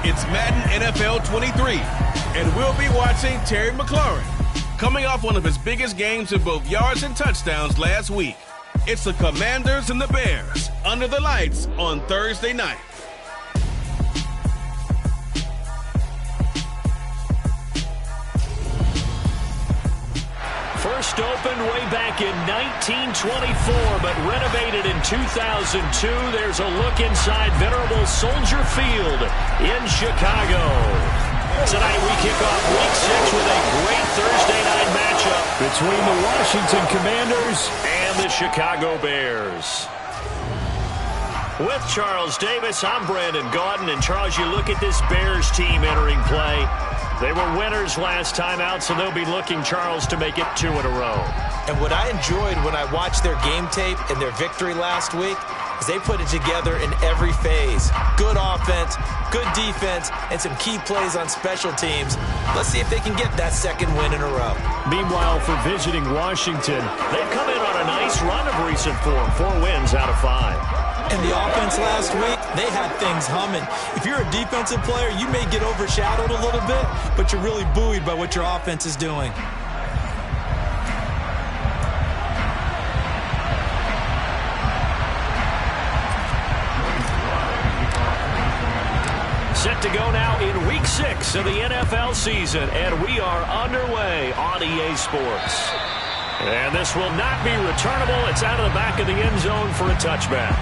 It's Madden NFL 23, and we'll be watching Terry McLaurin, coming off one of his biggest games in both yards and touchdowns last week. It's the Commanders and the Bears under the lights on Thursday night. First opened way back in 1924, but renovated in 2002. There's a look inside venerable Soldier Field in Chicago. Tonight we kick off Week 6 with a great Thursday night matchup between the Washington Commanders and the Chicago Bears. With Charles Davis, I'm Brandon Gaudin. And Charles, you look at this Bears team entering play. They were winners last time out, so they'll be looking, Charles, to make it 2 in a row. And what I enjoyed when I watched their game tape and their victory last week is they put it together in every phase. Good offense, good defense, and some key plays on special teams. Let's see if they can get that second win in a row. Meanwhile, for visiting Washington, they've come in on a nice run of recent form, 4 wins out of 5. And the offense last week, they had things humming. If you're a defensive player, you may get overshadowed a little bit, but you're really buoyed by what your offense is doing. Set to go now in Week 6 of the NFL season, and we are underway on EA Sports. And this will not be returnable. It's out of the back of the end zone for a touchback.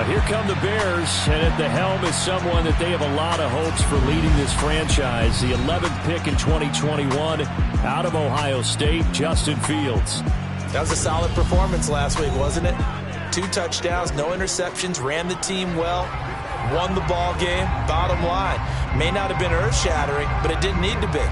Here come the Bears, and at the helm is someone that they have a lot of hopes for leading this franchise. The 11th pick in 2021 out of Ohio State, Justin Fields. That was a solid performance last week, wasn't it? 2 touchdowns, no interceptions, ran the team well, won the ball game. Bottom line, may not have been earth-shattering, but it didn't need to be.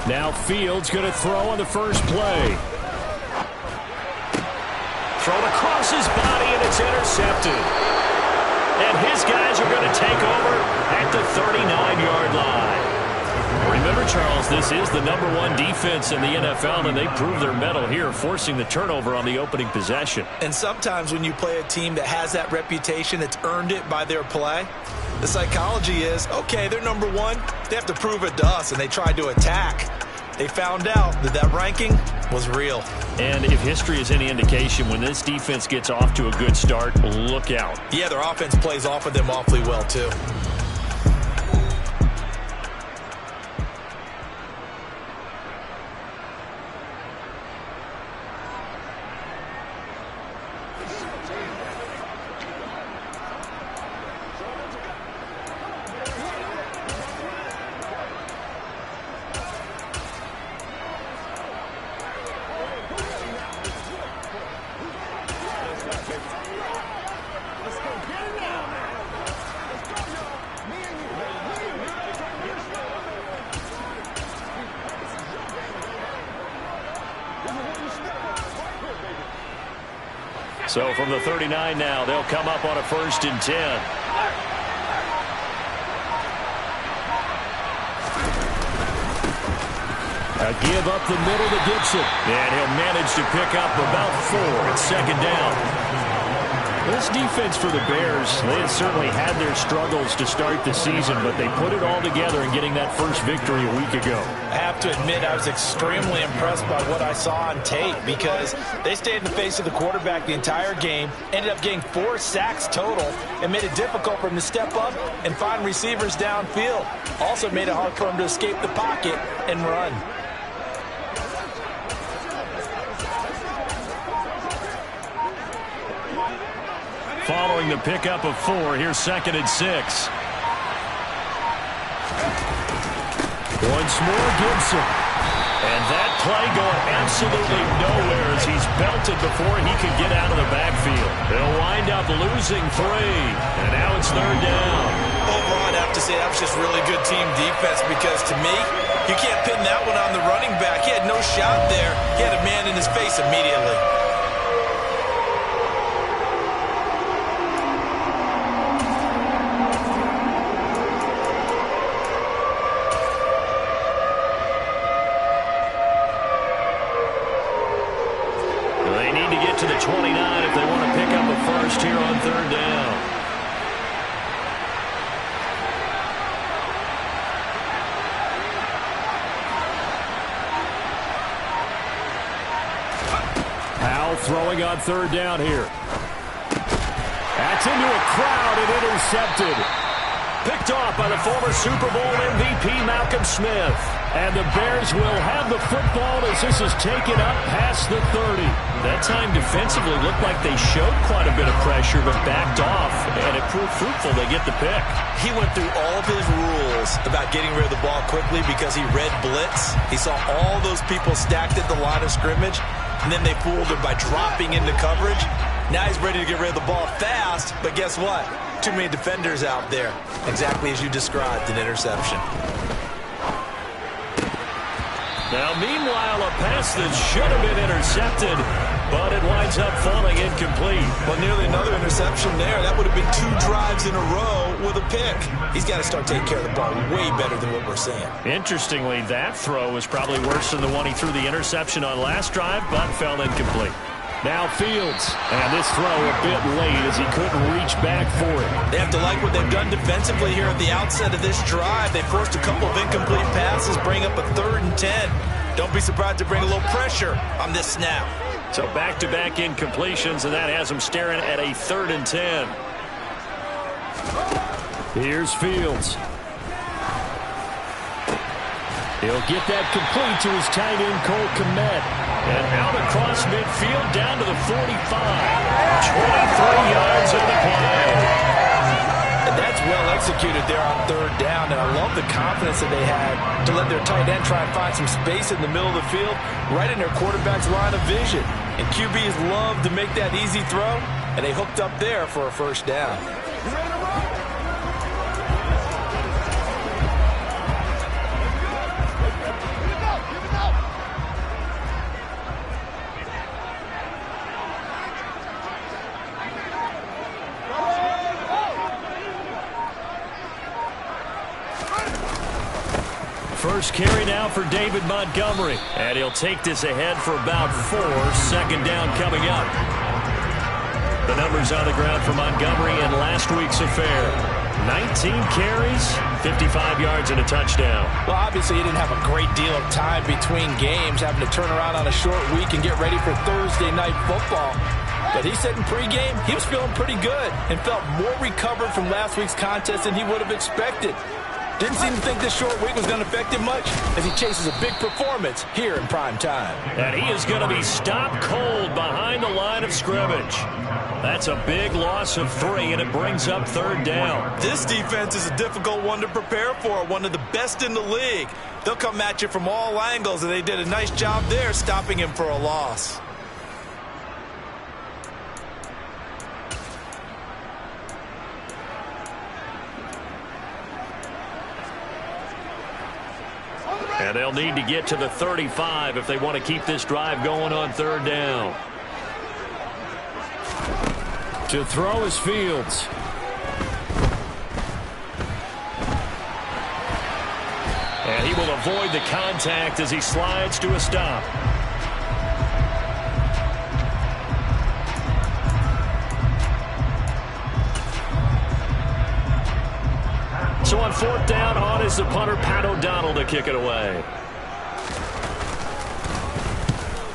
Now Fields going to throw on the first play. Thrown across his body, and it's intercepted. And his guys are going to take over at the 39-yard line. Remember, Charles, this is the #1 defense in the NFL, and they prove their mettle here, forcing the turnover on the opening possession. And sometimes when you play a team that has that reputation, it's earned it by their play. The psychology is, okay, they're #1. They have to prove it to us, and they tried to attack. They found out that that ranking was real. And if history is any indication, when this defense gets off to a good start, look out. Yeah, their offense plays off of them awfully well, too. So from the 39 now, they'll come up on a 1st and 10. A give up the middle to Gibson. And he'll manage to pick up about 4 at 2nd down. This defense for the Bears, they had certainly had their struggles to start the season, but they put it all together in getting that first victory a week ago. I have to admit, I was extremely impressed by what I saw on tape because they stayed in the face of the quarterback the entire game, ended up getting 4 sacks total, and made it difficult for him to step up and find receivers downfield. Also made it hard for him to escape the pocket and run. Following the pickup of 4, here's 2nd and 6. Once more, Gibson. And that play going absolutely nowhere as he's belted before he could get out of the backfield. They'll wind up losing 3. And now it's 3rd down. Overall, I'd have to say that was just really good team defense because, to me, you can't pin that one on the running back. He had no shot there. He had a man in his face immediately. They need to get to the 29 if they want to pick up a first here on third down. Throwing on third down here. That's into a crowd and intercepted. Picked off by the former Super Bowl MVP Malcolm Smith. And the Bears will have the football as this is taken up past the 30. That time defensively looked like they showed quite a bit of pressure but backed off, and it proved fruitful. They get the pick. He went through all of his rules about getting rid of the ball quickly because he read blitz. He saw all those people stacked at the line of scrimmage, and then they fooled him by dropping into coverage. Now he's ready to get rid of the ball fast, but guess what? Too many defenders out there. Exactly as you described, an interception. Now, meanwhile, a pass that should have been intercepted, but it winds up falling incomplete. Well, nearly another interception there. That would have been 2 drives in a row with a pick. He's got to start taking care of the ball way better than what we're seeing. Interestingly, that throw was probably worse than the one he threw the interception on last drive, but fell incomplete. Now Fields, and this throw a bit late as he couldn't reach back for it. They have to like what they've done defensively here at the outset of this drive. They forced a couple of incomplete passes, bring up a 3rd and 10. Don't be surprised to bring a little pressure on this snap. So back-to-back incompletions, and that has them staring at a 3rd and 10. Here's Fields. He'll get that complete to his tight end, Cole Kmet. And out across midfield, down to the 45. 23 yards on the play. And that's well executed there on 3rd down. And I love the confidence that they had to let their tight end try and find some space in the middle of the field, right in their quarterback's line of vision. And QBs love to make that easy throw, and they hooked up there for a 1st down. First carry now for David Montgomery. And he'll take this ahead for about 4. 2nd down coming up. The numbers on the ground for Montgomery in last week's affair. 19 carries, 55 yards, and a touchdown. Well, obviously, he didn't have a great deal of time between games, having to turn around on a short week and get ready for Thursday night football. But he said in pregame he was feeling pretty good and felt more recovered from last week's contest than he would have expected. Didn't seem to think this short week was going to affect him much as he chases a big performance here in prime time. And he is going to be stopped cold behind the line of scrimmage. That's a big loss of 3, and it brings up 3rd down. This defense is a difficult one to prepare for, one of the best in the league. They'll come at you from all angles, and they did a nice job there stopping him for a loss. And they'll need to get to the 35 if they want to keep this drive going on 3rd down. To throw is Fields. And he will avoid the contact as he slides to a stop. So on 4th down, on is the punter, Pat O'Donnell, to kick it away.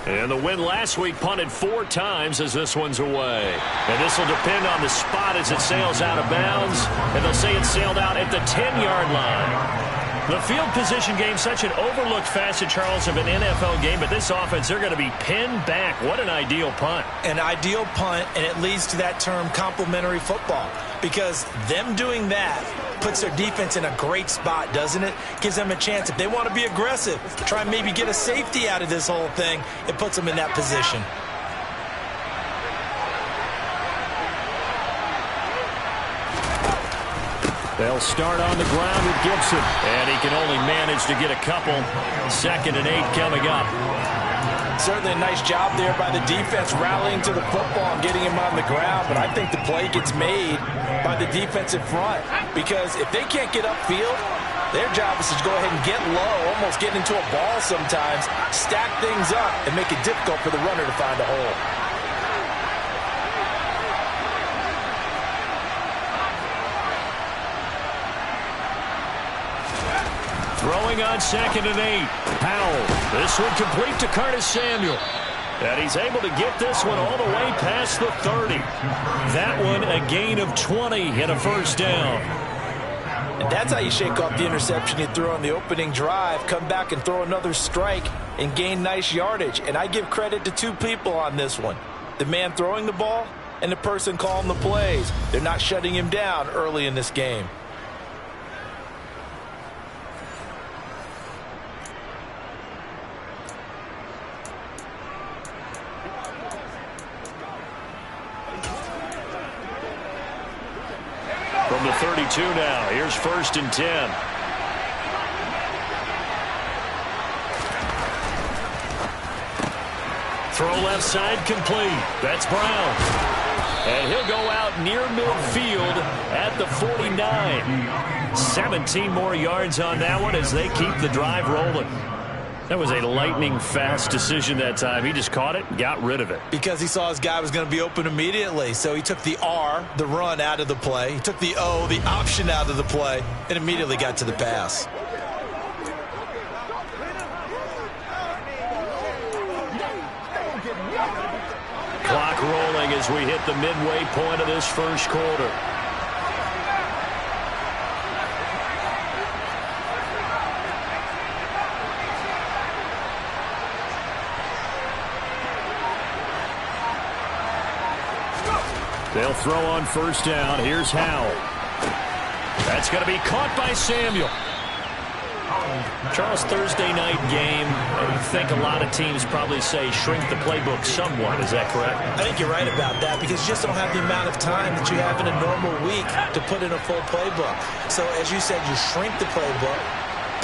And the win last week punted 4 times as this one's away. And this will depend on the spot as it sails out of bounds. And they'll say it sailed out at the 10-yard line. The field position game, such an overlooked facet, Charles, of an NFL game. But this offense, they're going to be pinned back. What an ideal punt. An ideal punt, and it leads to that term complementary football. Because them doing that puts their defense in a great spot, doesn't it? Gives them a chance. If they want to be aggressive, try and maybe get a safety out of this whole thing, it puts them in that position. They'll start on the ground with Gibson. And he can only manage to get a couple. 2nd and 8 coming up. Certainly a nice job there by the defense rallying to the football and getting him on the ground. But I think the play gets made by the defensive front. Because if they can't get upfield, their job is to go ahead and get low, almost get into a ball sometimes, stack things up, and make it difficult for the runner to find a hole. Throwing on 2nd and 8. Powell. This one complete to Curtis Samuel. And he's able to get this one all the way past the 30. That one a gain of 20 and a first down. And that's how you shake off the interception you threw on the opening drive, come back and throw another strike and gain nice yardage. And I give credit to 2 people on this one. The man throwing the ball and the person calling the plays. They're not shutting him down early in this game. From the 32 now, here's 1st and 10. Throw left side complete. That's Brown. And he'll go out near midfield at the 49. 17 more yards on that one as they keep the drive rolling. That was a lightning-fast decision that time. He just caught it and got rid of it. Because he saw his guy was going to be open immediately. So he took the R, the run, out of the play. He took the O, the option, out of the play, and immediately got to the pass. Clock rolling as we hit the midway point of this first quarter. They'll throw on 1st down. Here's Howell. That's going to be caught by Samuel. Charles, Thursday night game, I think a lot of teams probably say shrink the playbook somewhat. Is that correct? I think you're right about that because you just don't have the amount of time that you have in a normal week to put in a full playbook. So as you said, you shrink the playbook,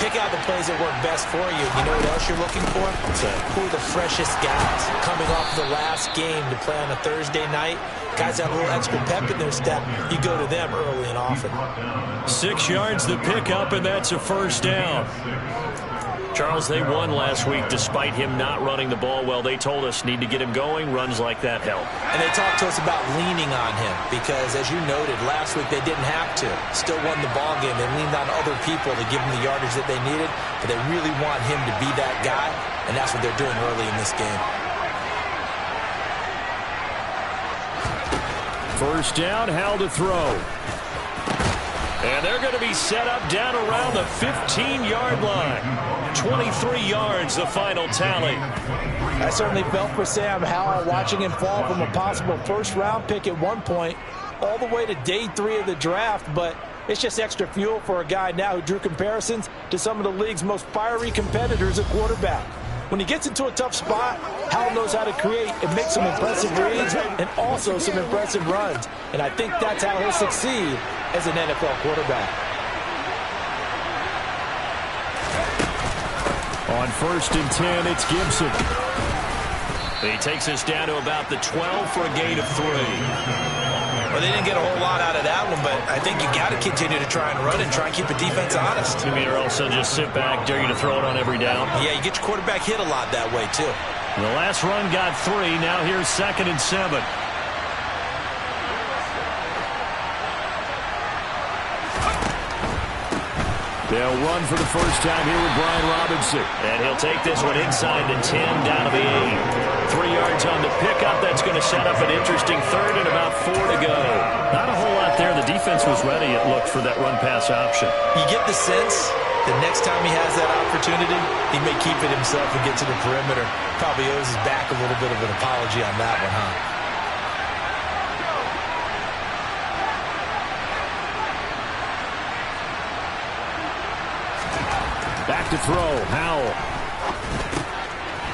pick out the plays that work best for you. You know what else you're looking for? Who are the freshest guys coming off the last game to play on a Thursday night? Guys have a little extra pep in their step. You go to them early and often. 6 yards to pick up, and that's a first down. Charles, they won last week despite him not running the ball well. They told us need to get him going. Runs like that help. And they talked to us about leaning on him because, as you noted, last week they didn't have to. Still won the ball game. They leaned on other people to give them the yardage that they needed, but they really want him to be that guy, and that's what they're doing early in this game. First down, Howell to throw. And they're going to be set up down around the 15-yard line. 23 yards, the final tally. I certainly felt for Sam Howell watching him fall from a possible first-round pick at one point all the way to day 3 of the draft, but it's just extra fuel for a guy now who drew comparisons to some of the league's most fiery competitors at quarterback. When he gets into a tough spot, Howell knows how to create and make some impressive reads and also some impressive runs. And I think that's how he'll succeed as an NFL quarterback. On 1st and 10, it's Gibson. He takes us down to about the 12 for a gain of 3. Well, they didn't get a whole lot out of that one, but I think you got to continue to try and run and try and keep the defense honest. You mean, or also just sit back, dare you to throw it on every down? Yeah, you get your quarterback hit a lot that way, too. The last run got 3. Now here's 2nd and 7. They'll run for the first time here with Brian Robinson. And he'll take this one inside the 10, down to the 8. 3 yards on the pickup. That's going to set up an interesting third and about 4 to go. Not a whole lot there. The defense was ready, it looked, for that run-pass option. You get the sense the next time he has that opportunity, he may keep it himself and get to the perimeter. Probably owes his back a little bit of an apology on that one, huh? Back to throw, Howell.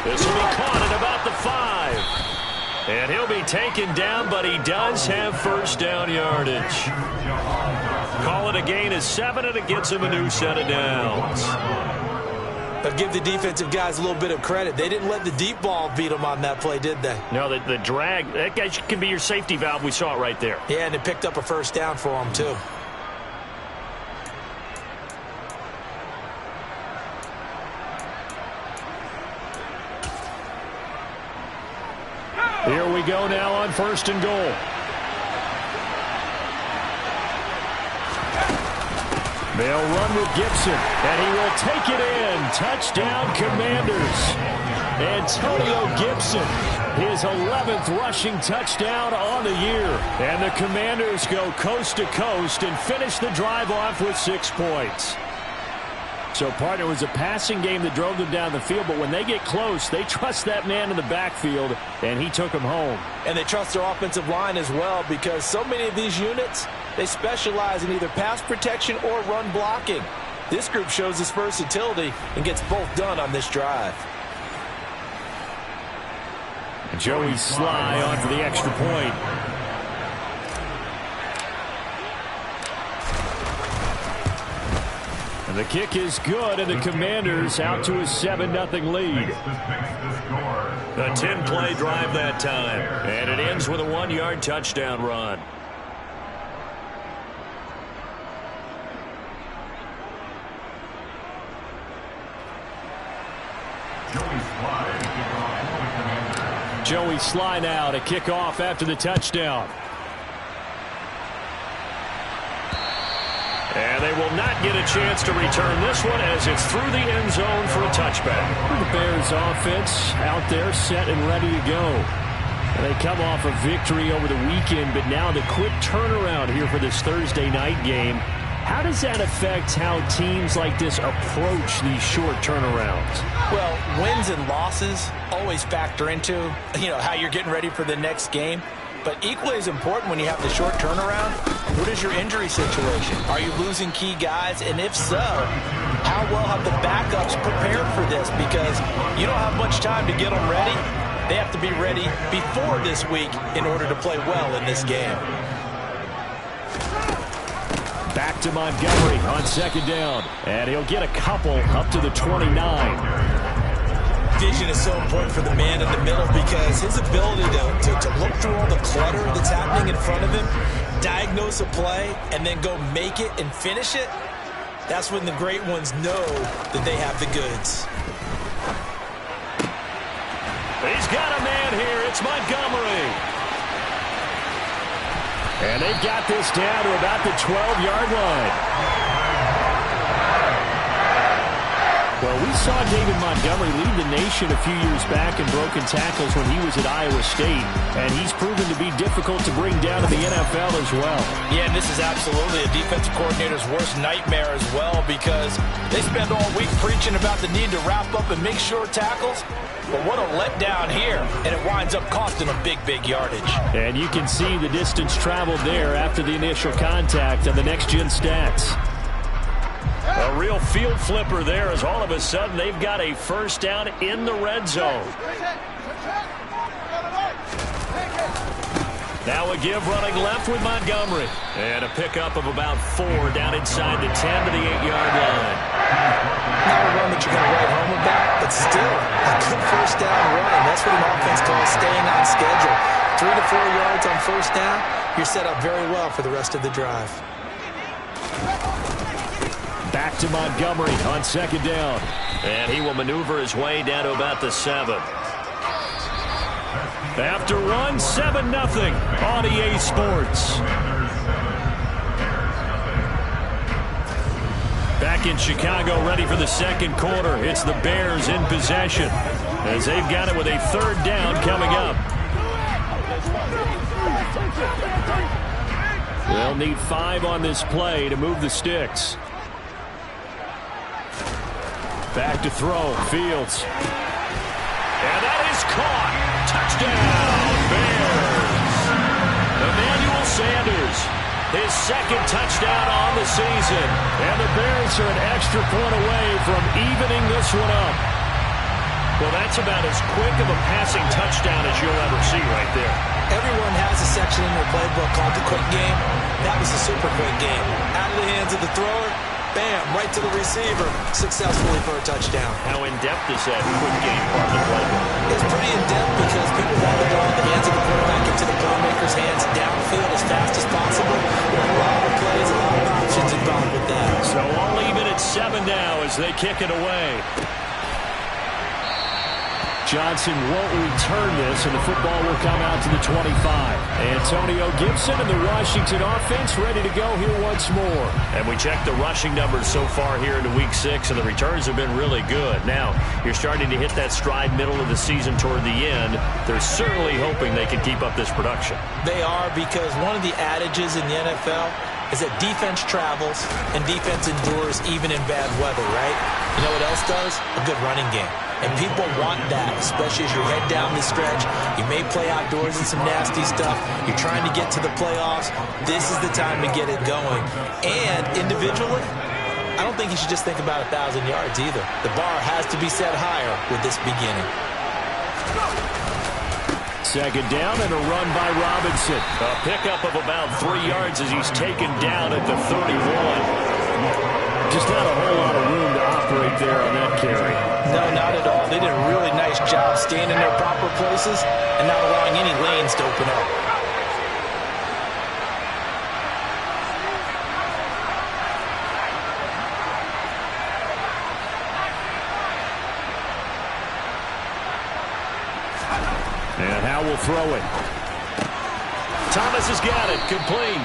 This will be caught at about the 5. And he'll be taken down, but he does have first down yardage. They'll call it a gain of 7, and it gets them a new set of downs. But give the defensive guys a little bit of credit. They didn't let the deep ball beat them on that play, did they? No, the drag, that guy can be your safety valve. We saw it right there. Yeah, and it picked up a first down for them, too. Here we go now on 1st and goal. They'll run with Gibson, and he will take it in. Touchdown, Commanders. Antonio Gibson, his 11th rushing touchdown on the year. And the Commanders go coast to coast and finish the drive off with 6 points. So, partner, it was a passing game that drove them down the field, but when they get close, they trust that man in the backfield, and he took them home. And they trust their offensive line as well, because so many of these units, they specialize in either pass protection or run blocking. This group shows its versatility and gets both done on this drive. Joey Sly on for the extra point. And the kick is good, and the Commanders out to a 7-0 lead. A 10-play drive that time, and it ends with a 1-yard touchdown run. Joey Sly now to kick off after the touchdown. And they will not get a chance to return this one as it's through the end zone for a touchback. The Bears offense out there set and ready to go. And they come off a victory over the weekend, but now the quick turnaround here for this Thursday night game. How does that affect how teams like this approach these short turnarounds? Well, wins and losses always factor into, how you're getting ready for the next game. But equally as important when you have the short turnaround, what is your injury situation? Are you losing key guys? And if so, how well have the backups prepared for this? Because you don't have much time to get them ready. They have to be ready before this week in order to play well in this game. Back to Montgomery on 2nd down. And he'll get a couple up to the 29. Vision is so important for the man in the middle because his ability to look through all the clutter that's happening in front of him, diagnose a play, and then go make it and finish it, that's when the great ones know that they have the goods. He's got a man here. It's Montgomery. And they've got this down to about the 12-yard line. Well, we saw David Montgomery lead the nation a few years back in broken tackles when he was at Iowa State, and he's proven to be difficult to bring down in the NFL as well. Yeah, and this is absolutely a defensive coordinator's worst nightmare as well because they spend all week preaching about the need to wrap up and make short tackles, but what a letdown here, and it winds up costing them big yardage. And you can see the distance traveled there after the initial contact on the next-gen stats. A real field flipper there as all of a sudden they've got a first down in the red zone. Now a give running left with Montgomery. And a pickup of about 4 down inside the 10 to the 8-yard line. Not a run that you're going to write home about, but still a good first down run. That's what an offense calls staying on schedule. 3 to 4 yards on first down, you're set up very well for the rest of the drive. Back to Montgomery on 2nd down. And he will maneuver his way down to about the 7. After 1, 7-0 on EA Sports. Back in Chicago, ready for the second quarter. It's the Bears in possession as they've got it with a 3rd down coming up. They'll need 5 on this play to move the sticks. Back to throw, Fields. And that is caught. Touchdown, Bears. Emmanuel Sanders, his 2nd touchdown on the season. And the Bears are an extra point away from evening this one up. Well, that's about as quick of a passing touchdown as you'll ever see right there. Everyone has a section in their playbook called the quick game. That was the super quick game. Out of the hands of the thrower, bam, right to the receiver, successfully for a touchdown. How in-depth is that quick game part of the playbook? It's pretty in-depth because people want the ball in the hands of the quarterback into the playmaker's hands downfield as fast as possible. There are a lot of plays, a lot of options involved with that. So all even at 7 now as they kick it away. Johnson won't return this, and the football will come out to the 25. Antonio Gibson and the Washington offense ready to go here once more. And we checked the rushing numbers so far here into Week 6, and the returns have been really good. Now, you're starting to hit that stride middle of the season toward the end. They're certainly hoping they can keep up this production. They are, because one of the adages in the NFL is that defense travels and defense endures even in bad weather, right? You know what else does? A good running game. And people want that, especially as you head down the stretch. You may play outdoors in some nasty stuff. You're trying to get to the playoffs. This is the time to get it going. And individually, I don't think you should just think about 1,000 yards either. The bar has to be set higher with this beginning. Second down and a run by Robinson. A pickup of about 3 yards as he's taken down at the 31. Just not a whole lot of room to operate there on that carry. No, not at all. They did a really nice job staying in their proper places and not allowing any lanes to open up. And Howe will throw it. Thomas has got it, complete.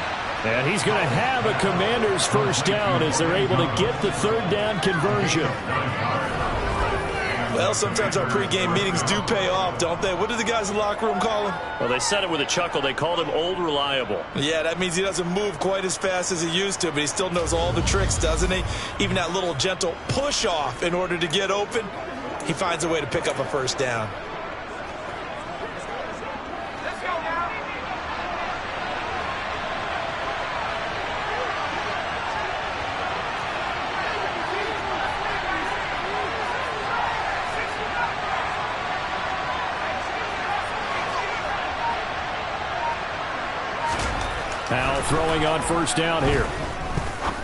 And he's going to have a Commanders first down as they're able to get the third down conversion. Well, sometimes our pregame meetings do pay off, don't they? What do the guys in the locker room call him? Well, they said it with a chuckle. They called him Old Reliable. Yeah, that means he doesn't move quite as fast as he used to, but he still knows all the tricks, doesn't he? Even that little gentle push-off in order to get open, he finds a way to pick up a first down. Now throwing on first down here.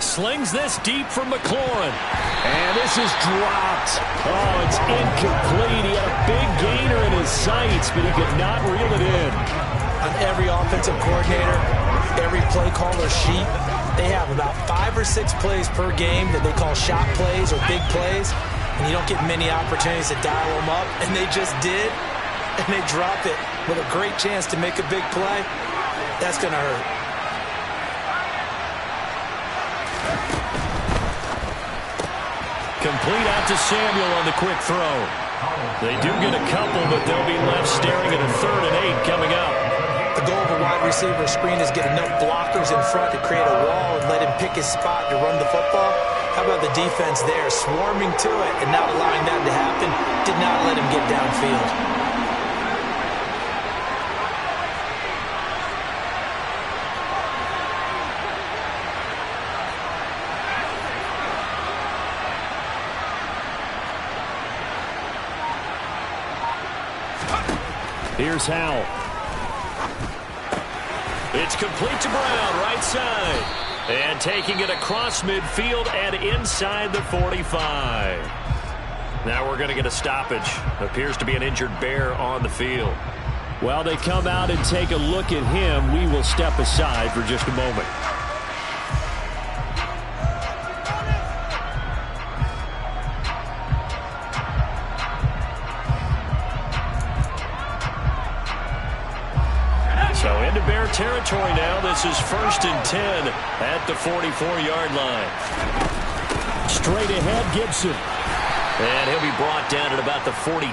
Slings this deep from McLaurin. And this is dropped. Oh, it's incomplete. He had a big gainer in his sights, but he could not reel it in. On every offensive coordinator, every play caller sheet, they have about 5 or 6 plays per game that they call shot plays or big plays. And you don't get many opportunities to dial them up. And they just did. And they drop it with a great chance to make a big play. That's going to hurt. Complete out to Samuel on the quick throw. They do get a couple, but they'll be left staring at a 3rd and 8 coming up. The goal of a wide receiver screen is get enough blockers in front to create a wall and let him pick his spot to run the football. How about the defense there, swarming to it and not allowing that to happen? Did not let him get downfield. Here's Howell. It's complete to Brown, right side. And taking it across midfield and inside the 45. Now we're going to get a stoppage. Appears to be an injured Bear on the field. While they come out and take a look at him, we will step aside for just a moment. So into Bear territory now. This is 1st and 10 at the 44-yard line. Straight ahead, Gibson. And he'll be brought down at about the 42.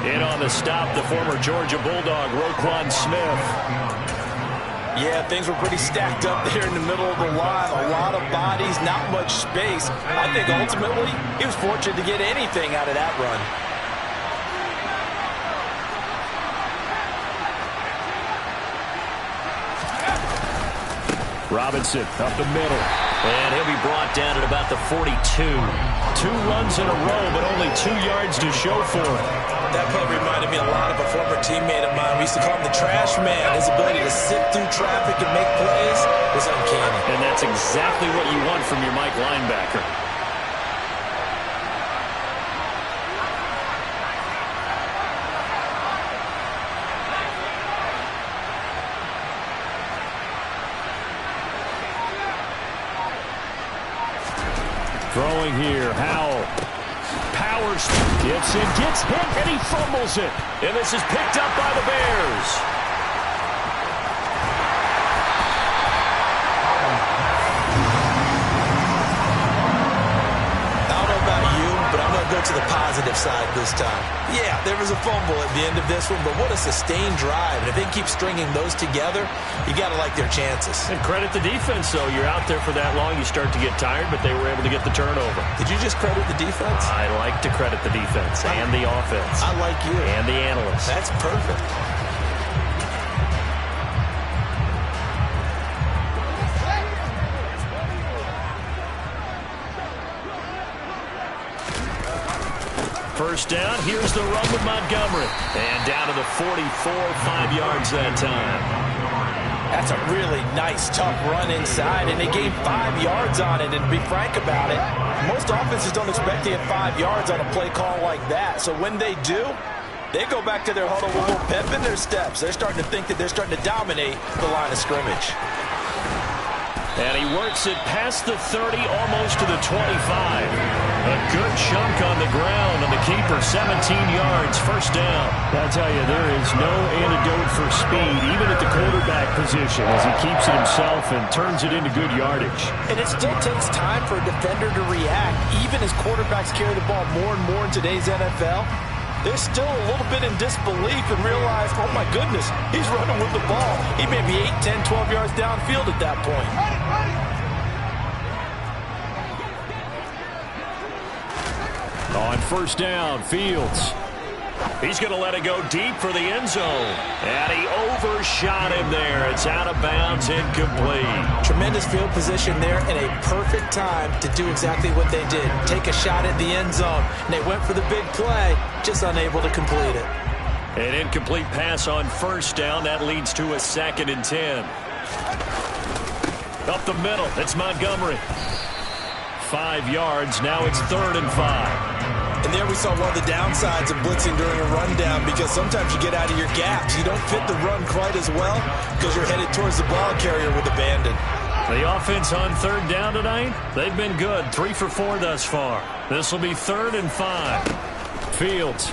In on the stop, the former Georgia Bulldog, Roquan Smith. Yeah, things were pretty stacked up there in the middle of the line. A lot of bodies, not much space. I think ultimately he was fortunate to get anything out of that run. Robinson up the middle. And he'll be brought down at about the 42. 2 runs in a row, but only 2 yards to show for it. That play reminded me a lot of a former teammate of mine. We used to call him the trash man. His ability to sift through traffic and make plays was uncanny. And that's exactly what you want from your Mike linebacker. Throwing here, Howell. Powers, gets in, gets hit, and he fumbles it. And this is picked up by the Bears. I don't know about you, but I'm going to go to the positive side this time. Yeah, there was a fumble at the end of this one, but what a sustained drive. And if they keep stringing those together, you got to like their chances. And credit the defense, though. You're out there for that long, you start to get tired, but they were able to get the turnover. Did you just credit the defense? I like to credit the defense and the offense. I like you. And the analysts. That's perfect. First down, here's the run with Montgomery. And down to the 44, 5 yards that time. That's a really nice, tough run inside, and they gained 5 yards on it. And to be frank about it, most offenses don't expect to get 5 yards on a play call like that. So when they do, they go back to their huddle with a little pep in their steps. They're starting to think that they're starting to dominate the line of scrimmage. And he works it past the 30, almost to the 25. A good chunk on the ground, and the keeper 17 yards, first down. I'll tell you, there is no antidote for speed, even at the quarterback position, as he keeps it himself and turns it into good yardage. And it still takes time for a defender to react, even as quarterbacks carry the ball more and more in today's NFL. They're still a little bit in disbelief and realize, oh my goodness, he's running with the ball. He may be 8, 10, 12 yards downfield at that point. On first down, Fields. He's going to let it go deep for the end zone. And he overshot him there. It's out of bounds, incomplete. Tremendous field position there and a perfect time to do exactly what they did. Take a shot at the end zone. And they went for the big play, just unable to complete it. An incomplete pass on first down. That leads to a 2nd and 10. Up the middle, it's Montgomery. 5 yards, now it's 3rd and 5. And there we saw one of the downsides of blitzing during a rundown, because sometimes you get out of your gaps. You don't fit the run quite as well because you're headed towards the ball carrier with abandon. The offense on 3rd down tonight, they've been good. 3 for 4 thus far. This will be 3rd and 5. Fields.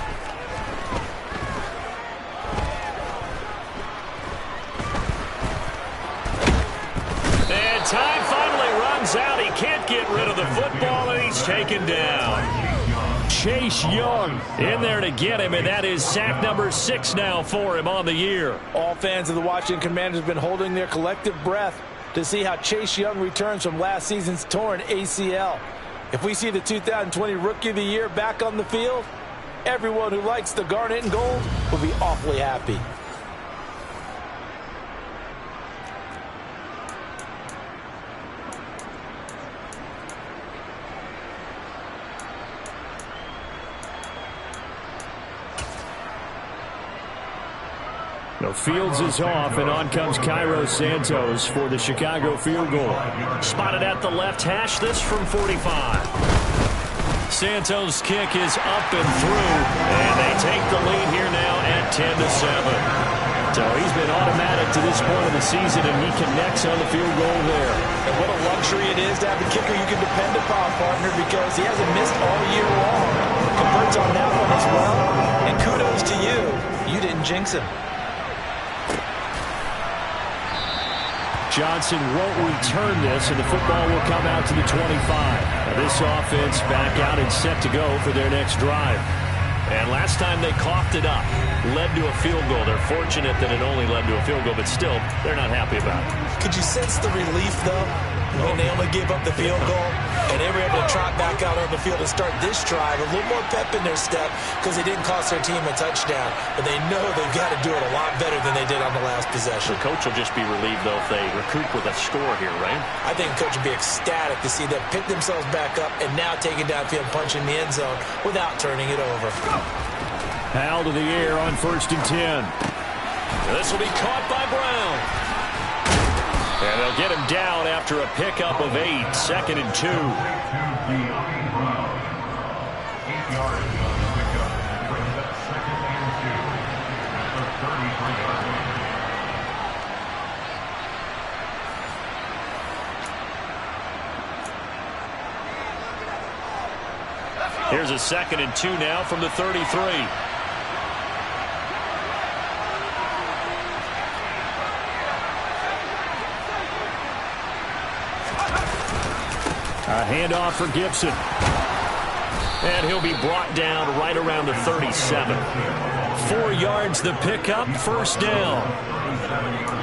And time finally runs out. He can't get rid of the football, and he's taken down. Chase Young in there to get him, and that is sack number 6 now for him on the year. All fans of the Washington Commanders have been holding their collective breath to see how Chase Young returns from last season's torn ACL. If we see the 2020 Rookie of the Year back on the field, everyone who likes the garnet and gold will be awfully happy. The Fields is off, and on comes Cairo Santos for the Chicago field goal. Spotted at the left hash, this from 45. Santos' kick is up and through, and they take the lead here now at 10-7. So he's been automatic to this point of the season, and he connects on the field goal there. And what a luxury it is to have a kicker you can depend upon, partner, because he hasn't missed all year long. Converts on that one as well, and kudos to you. You didn't jinx him. Johnson won't return this, and the football will come out to the 25. Now this offense back out and set to go for their next drive. And last time they coughed it up, led to a field goal. They're fortunate that it only led to a field goal, but still, they're not happy about it. Could you sense the relief, though? when they only gave up the field goal, and they were able to trot back out on the field and start this drive. A little more pep in their step because they didn't cost their team a touchdown, but they know they've got to do it a lot better than they did on the last possession. The coach will just be relieved, though, if they recoup with a score here, right? I think the coach would be ecstatic to see them pick themselves back up and now take it downfield, punch in the end zone without turning it over. Howell to the air on 1st and 10. This will be caught by Brown. And they'll get him down after a pickup of 8. 2nd and 2. Here's a 2nd and 2 now from the 33. A handoff for Gibson. And he'll be brought down right around the 37. 4 yards the pickup, 1st down.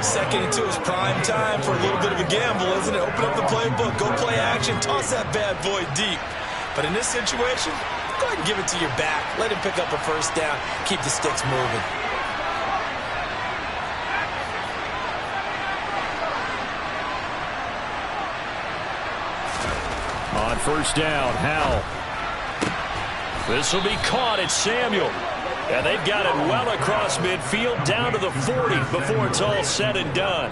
2nd and 2 is prime time for a little bit of a gamble, isn't it? Open up the playbook, go play action, toss that bad boy deep. But in this situation, go ahead and give it to your back. Let him pick up a 1st down, keep the sticks moving. On 1st down, Howell. This will be caught. It's Samuel. And they've got it well across midfield down to the 40 before it's all said and done.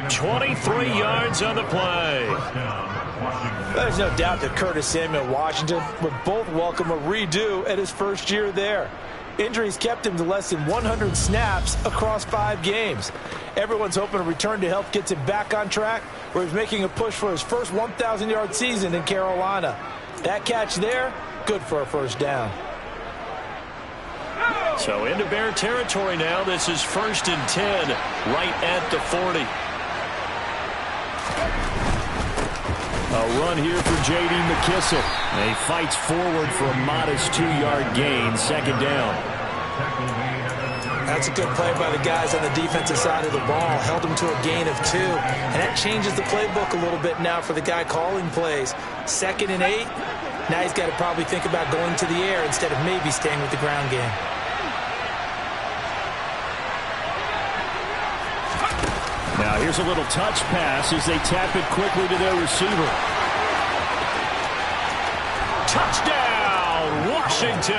23 yards on the play. There's no doubt that Curtis Samuel and Washington would both welcome a redo at his first year there. Injuries kept him to less than 100 snaps across 5 games. Everyone's hoping a return to health gets him back on track, where he's making a push for his first 1,000-yard season in Carolina. That catch there, good for a 1st down. So into Bear territory now. This is 1st and 10, right at the 40. A run here for J.D. McKissic. He fights forward for a modest 2-yard gain, 2nd down. That's a good play by the guys on the defensive side of the ball. Held him to a gain of 2. And that changes the playbook a little bit now for the guy calling plays. 2nd and 8. Now he's got to probably think about going to the air instead of maybe staying with the ground game. Now here's a little touch pass as they tap it quickly to their receiver. Touchdown, Washington!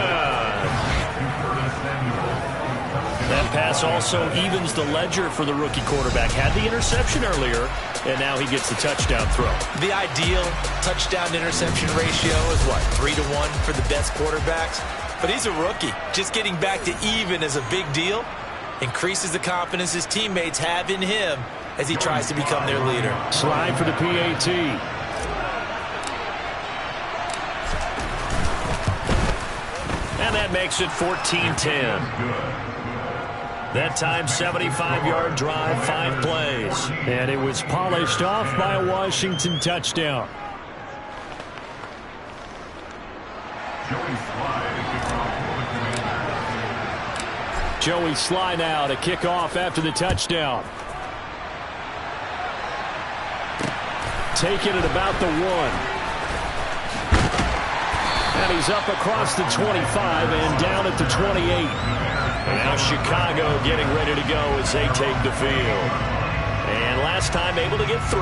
That pass also evens the ledger for the rookie quarterback. Had the interception earlier, and now he gets the touchdown throw. The ideal touchdown-interception ratio is what, 3-to-1 for the best quarterbacks? But he's a rookie. Just getting back to even is a big deal. Increases the confidence his teammates have in him as he tries to become their leader. Slide for the PAT. And that makes it 14-10. That time, 75-yard drive, 5 plays. And it was polished off by a Washington touchdown. Joey Sly now to kick off after the touchdown. Taken at about the 1. And he's up across the 25 and down at the 28. And now Chicago getting ready to go as they take the field. And last time able to get 3.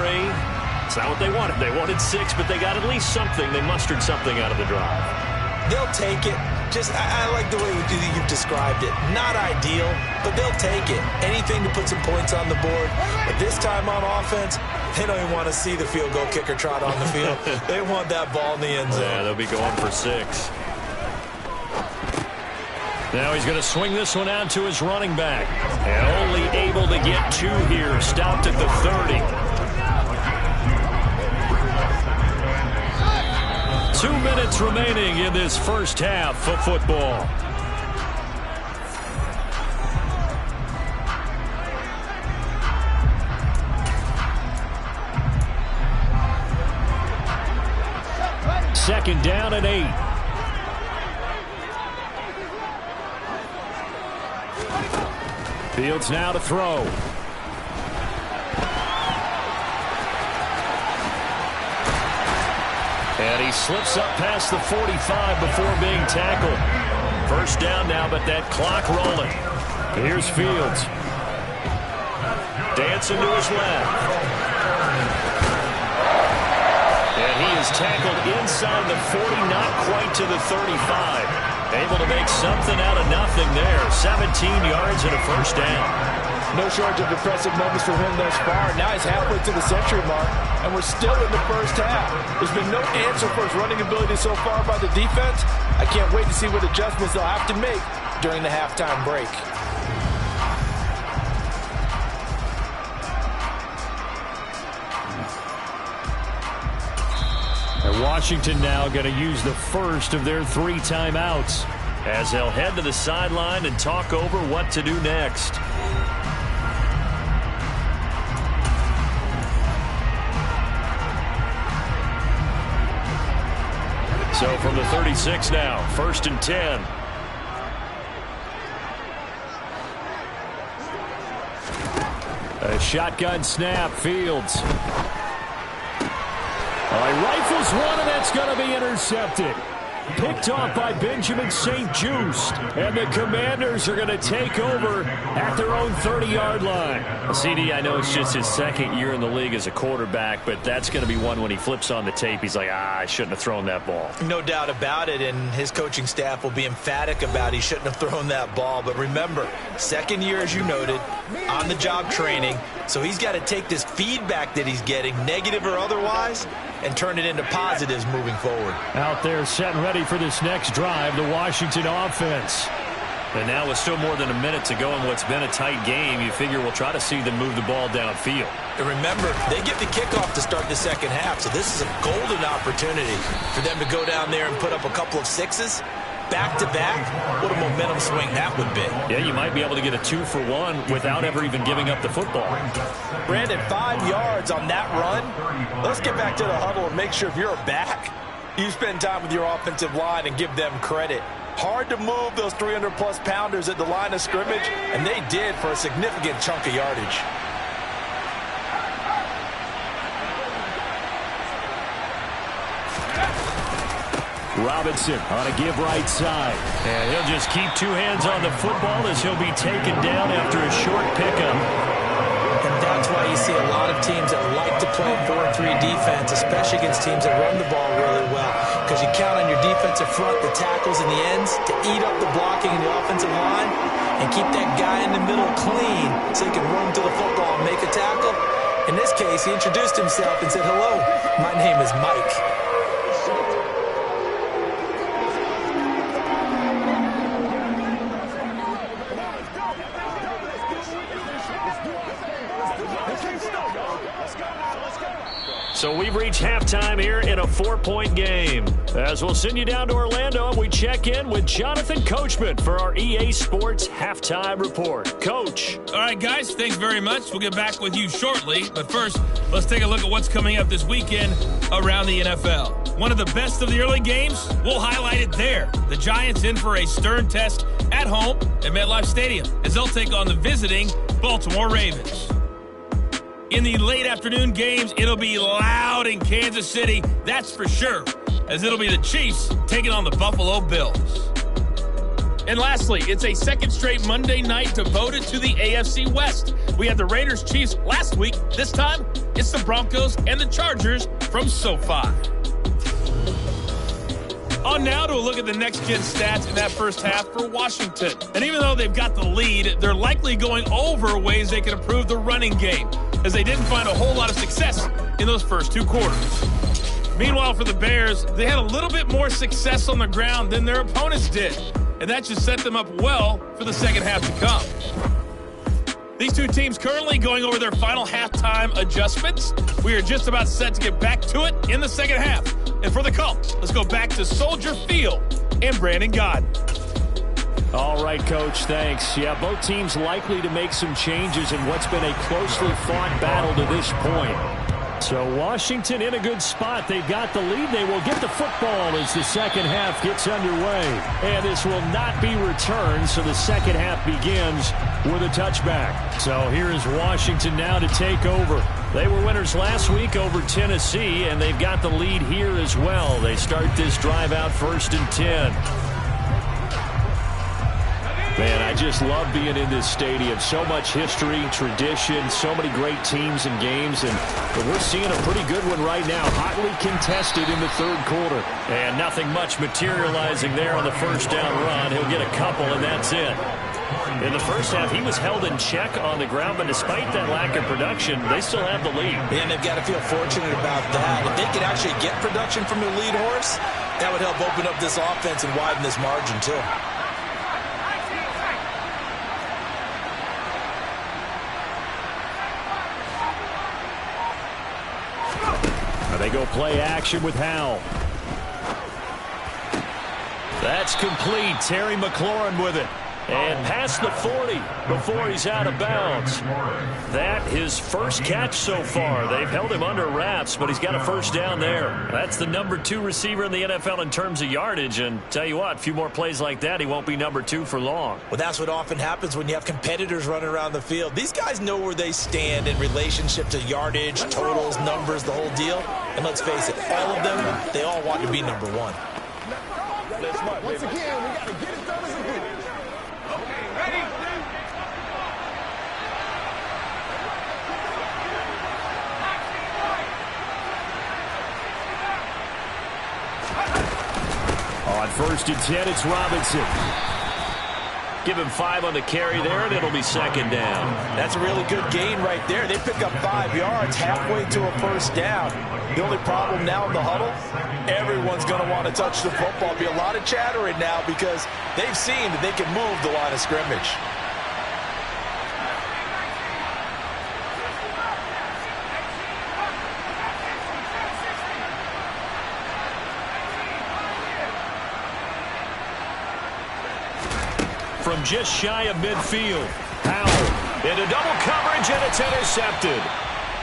It's not what they wanted. They wanted 6, but they got at least something. They mustered something out of the drive. They'll take it. Just, I like the way you've described it. Not ideal, but they'll take it. Anything to put some points on the board. But this time on offense, they don't even want to see the field goal kicker trot on the field. They want that ball in the end zone. Yeah, they'll be going for 6. Now he's going to swing this one out to his running back. And only able to get 2 here. Stopped at the 30. 2 minutes remaining in this first half of football. Second down and 8. Fields now to throw. And he slips up past the 45 before being tackled. First down now, but that clock rolling. Here's Fields. Dancing to his left. And he is tackled inside the 40, not quite to the 35. Able to make something out of nothing there. 17 yards and a first down. No shortage of impressive moments from him thus far. Now he's halfway to the century mark, and we're still in the first half. There's been no answer for his running ability so far by the defense. I can't wait to see what adjustments they'll have to make during the halftime break. And Washington now going to use the first of their 3 timeouts as they'll head to the sideline and talk over what to do next. So from the 36 now, 1st and 10. A shotgun snap, Fields. Rifles one, and that's going to be intercepted. Picked off by Benjamin St-Juste. And the Commanders are going to take over at their own 30-yard line. CD, I know it's just his 2nd year in the league as a quarterback, but that's going to be one when he flips on the tape. He's like, I shouldn't have thrown that ball. No doubt about it, and his coaching staff will be emphatic about he shouldn't have thrown that ball. But remember, 2nd year, as you noted, on-the-job training. So he's got to take this feedback that he's getting, negative or otherwise, and turn it into positives moving forward. Out there set and ready for this next drive, the Washington offense. And now with still more than a minute to go in what's been a tight game, you figure we'll try to see them move the ball downfield. And remember, they get the kickoff to start the second half, so this is a golden opportunity for them to go down there and put up a couple of sixes. Back-to-back, what a momentum swing that would be. Yeah, you might be able to get a 2-for-1 without ever even giving up the football. Brandon, 5 yards on that run. Let's get back to the huddle and make sure if you're back, you spend time with your offensive line and give them credit. Hard to move those 300-plus pounders at the line of scrimmage, and they did for a significant chunk of yardage. Robinson on a give right side. And he'll just keep 2 hands on the football as he'll be taken down after a short pickup. And that's why you see a lot of teams that like to play 4-3 defense, especially against teams that run the ball really well. Because you count on your defensive front, the tackles and the ends, to eat up the blocking in the offensive line and keep that guy in the middle clean so he can run to the football and make a tackle. In this case, he introduced himself and said, "Hello, my name is Mike." So we've reached halftime here in a 4-point game. As we'll send you down to Orlando, and we check in with Jonathan Coachman for our EA Sports Halftime Report. Coach. All right, guys, thanks very much. We'll get back with you shortly. But first, let's take a look at what's coming up this weekend around the NFL. One of the best of the early games, we'll highlight it there. The Giants in for a stern test at home at MetLife Stadium as they'll take on the visiting Baltimore Ravens. In the late afternoon games, it'll be loud in Kansas City, that's for sure, as it'll be the Chiefs taking on the Buffalo Bills. And lastly, it's a second straight Monday night devoted to the AFC West. We had the Raiders-Chiefs last week. This time, it's the Broncos and the Chargers from SoFi. On now to a look at the next-gen stats in that first half for Washington. And even though they've got the lead, they're likely going over ways they can improve the running game, as they didn't find a whole lot of success in those first 2 quarters. Meanwhile, for the Bears, they had a little bit more success on the ground than their opponents did, and that should set them up well for the second half to come. These 2 teams currently going over their final halftime adjustments. We are just about set to get back to it in the second half. And for the call, let's go back to Soldier Field and Brandon Gaudin. All right, Coach, thanks. Yeah, both teams likely to make some changes in what's been a closely fought battle to this point. So Washington in a good spot. They've got the lead. They will get the football as the second half gets underway. And this will not be returned, so the second half begins with a touchback. So here is Washington now to take over. They were winners last week over Tennessee, and they've got the lead here as well. They start this drive out 1st and 10. Man, I just love being in this stadium. So much history, tradition, so many great teams and games, and we're seeing a pretty good one right now. Hotly contested in the 3rd quarter. And nothing much materializing there on the first down run. He'll get a couple, and that's it. In the first half, he was held in check on the ground, but despite that lack of production, they still have the lead. And they've got to feel fortunate about that. If they could actually get production from their lead horse, that would help open up this offense and widen this margin, too. They go play action with Howell. That's complete. Terry McLaurin with it. And past the 40 before he's out of bounds. That his first catch so far. They've held him under wraps, but he's got a first down there. That's the number 2 receiver in the NFL in terms of yardage. And tell you what, a few more plays like that, he won't be number 2 for long. Well, that's what often happens when you have competitors running around the field. These guys know where they stand in relationship to yardage, totals, numbers, the whole deal. And let's face it, all of them, they all want to be number 1. Once again, we got to get it done as a group. On 1st and 10, it's Robinson. Give him 5 on the carry there, and it'll be 2nd down. That's a really good gain right there. They pick up 5 yards halfway to a first down. The only problem now in the huddle, everyone's going to want to touch the football. Be a lot of chattering now because they've seen that they can move the line of scrimmage. From just shy of midfield, Howell into double coverage, and it's intercepted.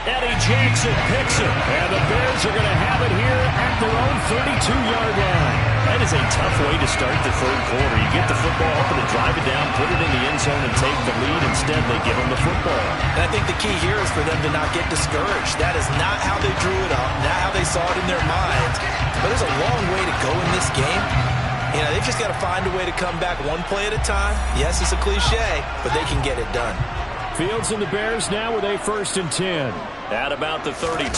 Eddie Jackson picks it, and the Bears are going to have it here at their own 32-yard line. That is a tough way to start the 3rd quarter. You get the football, hoping to drive it down, put it in the end zone, and take the lead. Instead, they give them the football. And I think the key here is for them to not get discouraged. That is not how they drew it up, not how they saw it in their minds. But there's a long way to go in this game. You know, they've just got to find a way to come back one play at a time. Yes, it's a cliche, but they can get it done. Fields and the Bears now with a 1st and 10. At about the 32.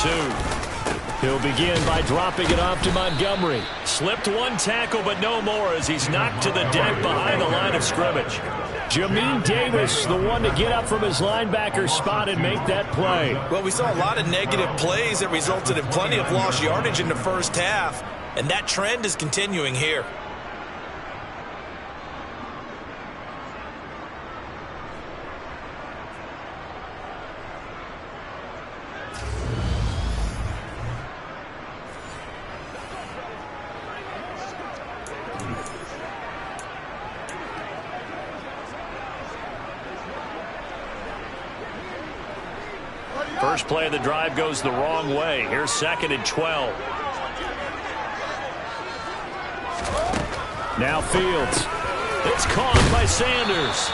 He'll begin by dropping it off to Montgomery. Slipped 1 tackle, but no more as he's knocked to the deck behind the line of scrimmage. Jamin Davis, the one to get up from his linebacker spot and make that play. Well, we saw a lot of negative plays that resulted in plenty of lost yardage in the first half, and that trend is continuing here. First play of the drive goes the wrong way. Here's 2nd and 12. Now Fields. It's caught by Sanders.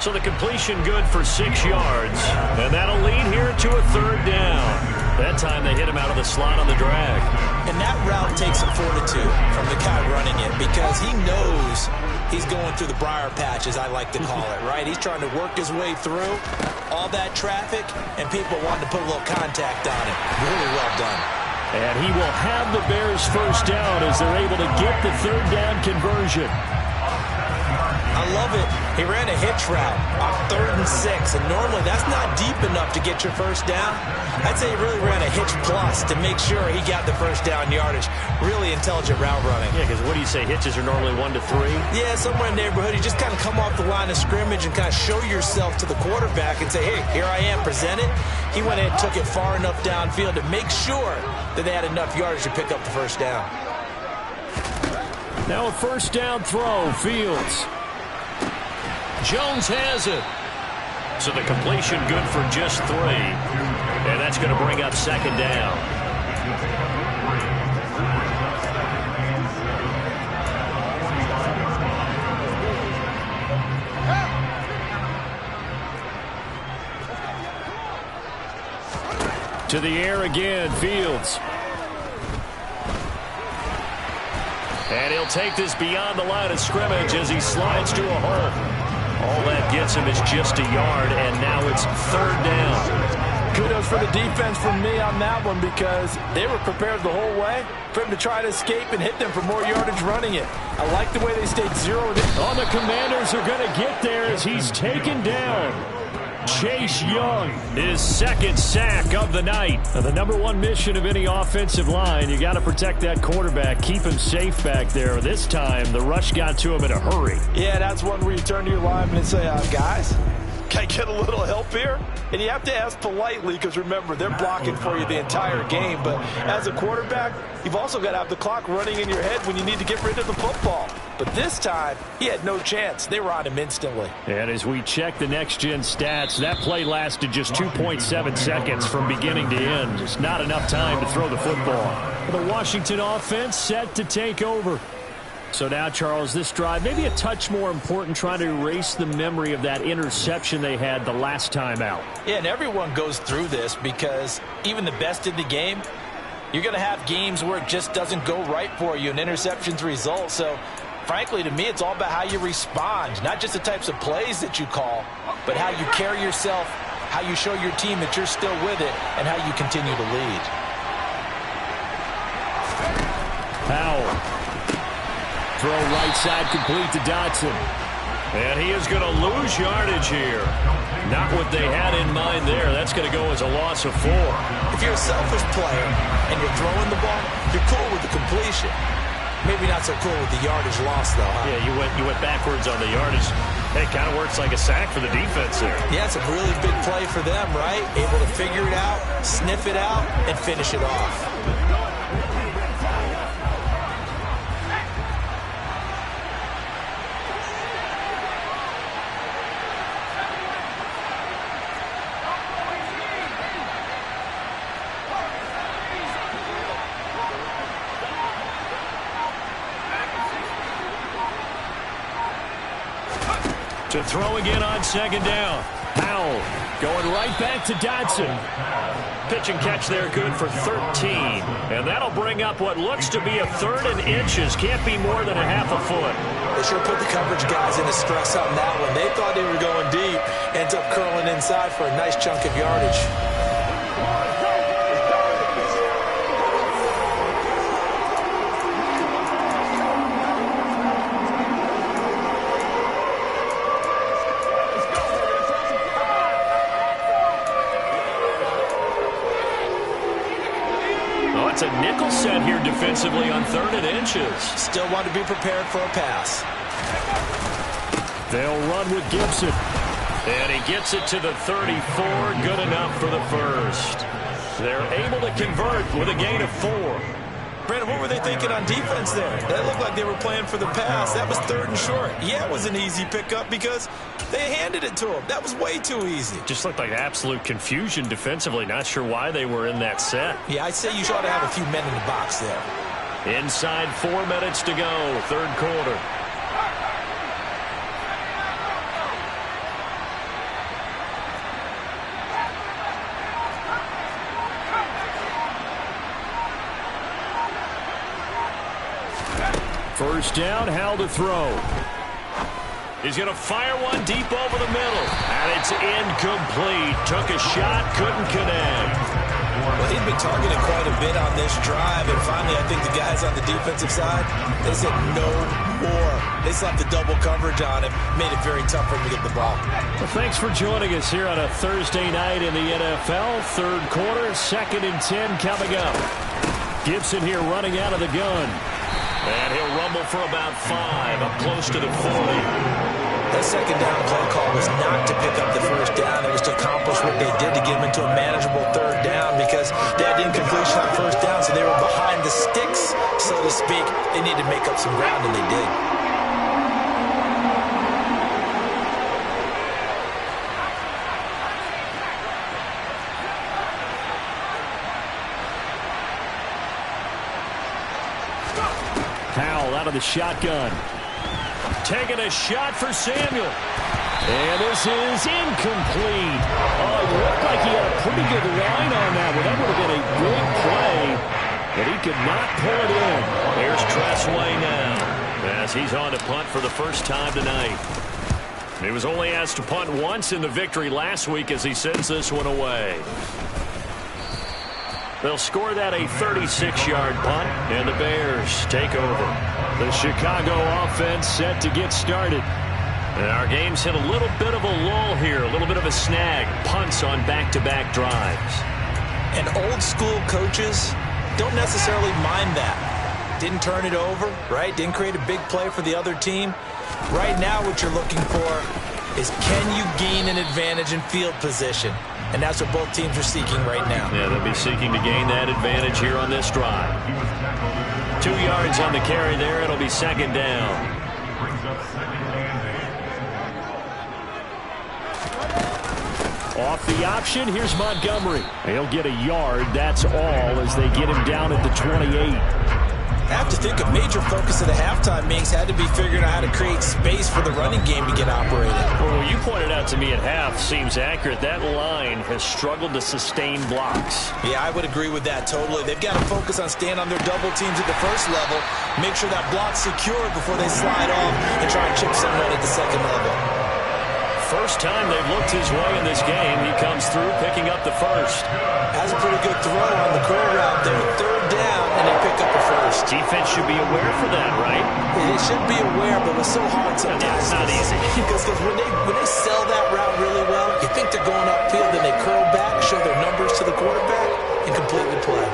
So the completion good for 6 yards. And that'll lead here to a 3rd down. That time they hit him out of the slot on the drag. And that route takes some fortitude from the guy running it because he knows he's going through the briar patch, as I like to call it, right? He's trying to work his way through all that traffic, and people wanting to put a little contact on it. Really well done. And he will have the Bears first down as they're able to get the 3rd down conversion. I love it. He ran a hitch route on 3rd and 6, and normally that's not deep enough to get your first down. I'd say he really ran a hitch plus to make sure he got the first down yardage. Really intelligent route running. Yeah, because what do you say, hitches are normally 1 to 3? Yeah, somewhere in the neighborhood. You just kind of come off the line of scrimmage and kind of show yourself to the quarterback and say, hey, here I am, present it. He went in and took it far enough downfield to make sure that they had enough yardage to pick up the first down. Now a first down throw, Fields. Jones has it. So the completion good for just 3. And that's going to bring up 2nd down. To the air again, Fields. And he'll take this beyond the line of scrimmage as he slides to a hole. All that gets him is just a yard, and now it's 3rd down. Kudos for the defense from me on that one because they were prepared the whole way for him to try to escape and hit them for more yardage running it. I like the way they stayed zeroed in. Oh, the Commanders are going to get there as he's taken down. Chase Young, his 2nd sack of the night. Now, the #1 mission of any offensive line, you got to protect that quarterback, keep him safe back there. This time, the rush got to him in a hurry. Yeah, that's one where you turn to your lineman and say, guys, can I get a little help here? And you have to ask politely because, remember, they're blocking for you the entire game. But as a quarterback, you've also got to have the clock running in your head when you need to get rid of the football. But this time, he had no chance. They were on him instantly. And as we check the next-gen stats, that play lasted just 2.7 seconds from beginning to end. Just not enough time to throw the football. The Washington offense set to take over. So now, Charles, this drive, maybe a touch more important, trying to erase the memory of that interception they had the last time out. Yeah, and everyone goes through this because even the best in the game, you're going to have games where it just doesn't go right for you and interceptions result. So, frankly, to me, it's all about how you respond, not just the types of plays that you call, but how you carry yourself, how you show your team that you're still with it, and how you continue to lead. Powell. Throw right side complete to Dotson. And he is going to lose yardage here. Not what they had in mind there. That's going to go as a loss of 4. If you're a selfish player and you're throwing the ball, you're cool with the completion. Maybe not so cool with the yardage loss, though, huh? Yeah, you went backwards on the yardage. Hey, kind of works like a sack for the defense there. Yeah, it's a really big play for them, right? Able to figure it out, sniff it out, and finish it off. To throw again on 2nd down. Powell going right back to Dotson. Pitch and catch there, good for 13. And that'll bring up what looks to be a 3rd and inches. Can't be more than a half a foot. They sure put the coverage guys into stress on that one. They thought they were going deep. Ends up curling inside for a nice chunk of yardage. It's a nickel set here defensively on 3rd and inches. Still want to be prepared for a pass. They'll run with Gibson. And he gets it to the 34. Good enough for the first. They're able to convert with a gain of 4. Brandon, what were they thinking on defense there? That looked like they were playing for the pass. That was 3rd and short. Yeah, it was an easy pickup because they handed it to him. That was way too easy. Just looked like absolute confusion defensively. Not sure why they were in that set. Yeah, I'd say you ought to have a few men in the box there. Inside 4 minutes to go, 3rd quarter. First down, Howell to throw. He's going to fire one deep over the middle. And it's incomplete. Took a shot, couldn't connect. Well, he'd been targeted quite a bit on this drive. And finally, I think the guys on the defensive side, they said no more. They slapped the double coverage on him. Made it very tough for him to get the ball. Well, thanks for joining us here on a Thursday night in the NFL. 3rd quarter, 2nd and 10 coming up. Gibson here running out of the gun. And he'll rumble for about 5, up close to the 40. That 2nd down play call was not to pick up the 1st down. It was to accomplish what they did to get him into a manageable 3rd down because they had incompletion on 1st down, so they were behind the sticks, so to speak. They needed to make up some ground, and they did. Powell out of the shotgun. Taking a shot for Samuel. And this is incomplete. Oh, it looked like he had a pretty good line on that one. That would have been a big play, but he could not pull it in. Here's Tressway now, as he's on to punt for the first time tonight. He was only asked to punt once in the victory last week as he sends this one away. They'll score that a 36-yard punt, and the Bears take over. The Chicago offense set to get started. And our game's hit a little bit of a lull here, a little bit of a snag. Punts on back-to-back drives. And old-school coaches don't necessarily mind that. Didn't turn it over, right? Didn't create a big play for the other team. Right now what you're looking for is, can you gain an advantage in field position? And that's what both teams are seeking right now. Yeah, they'll be seeking to gain that advantage here on this drive. 2 yards on the carry there. It'll be second down. Off the option, here's Montgomery. He'll get a yard, that's all, as they get him down at the 28. I have to think a major focus of the halftime meetings had to be figuring out how to create space for the running game to get operated. Well, you pointed out to me at half seems accurate. That line has struggled to sustain blocks. Yeah, I would agree with that totally. They've got to focus on staying on their double teams at the first level, make sure that block's secure before they slide off and try and chip someone at the second level. First time they've looked his way in this game. He comes through picking up the first. Has a pretty good throw on the curl route there. Third down, and they pick up the first. Defense should be aware for that, right? They should be aware, but it's so hard sometimes. It's not easy. Because when they sell that route really well, you think they're going upfield, then they curl back, show their numbers to the quarterback, and completely play.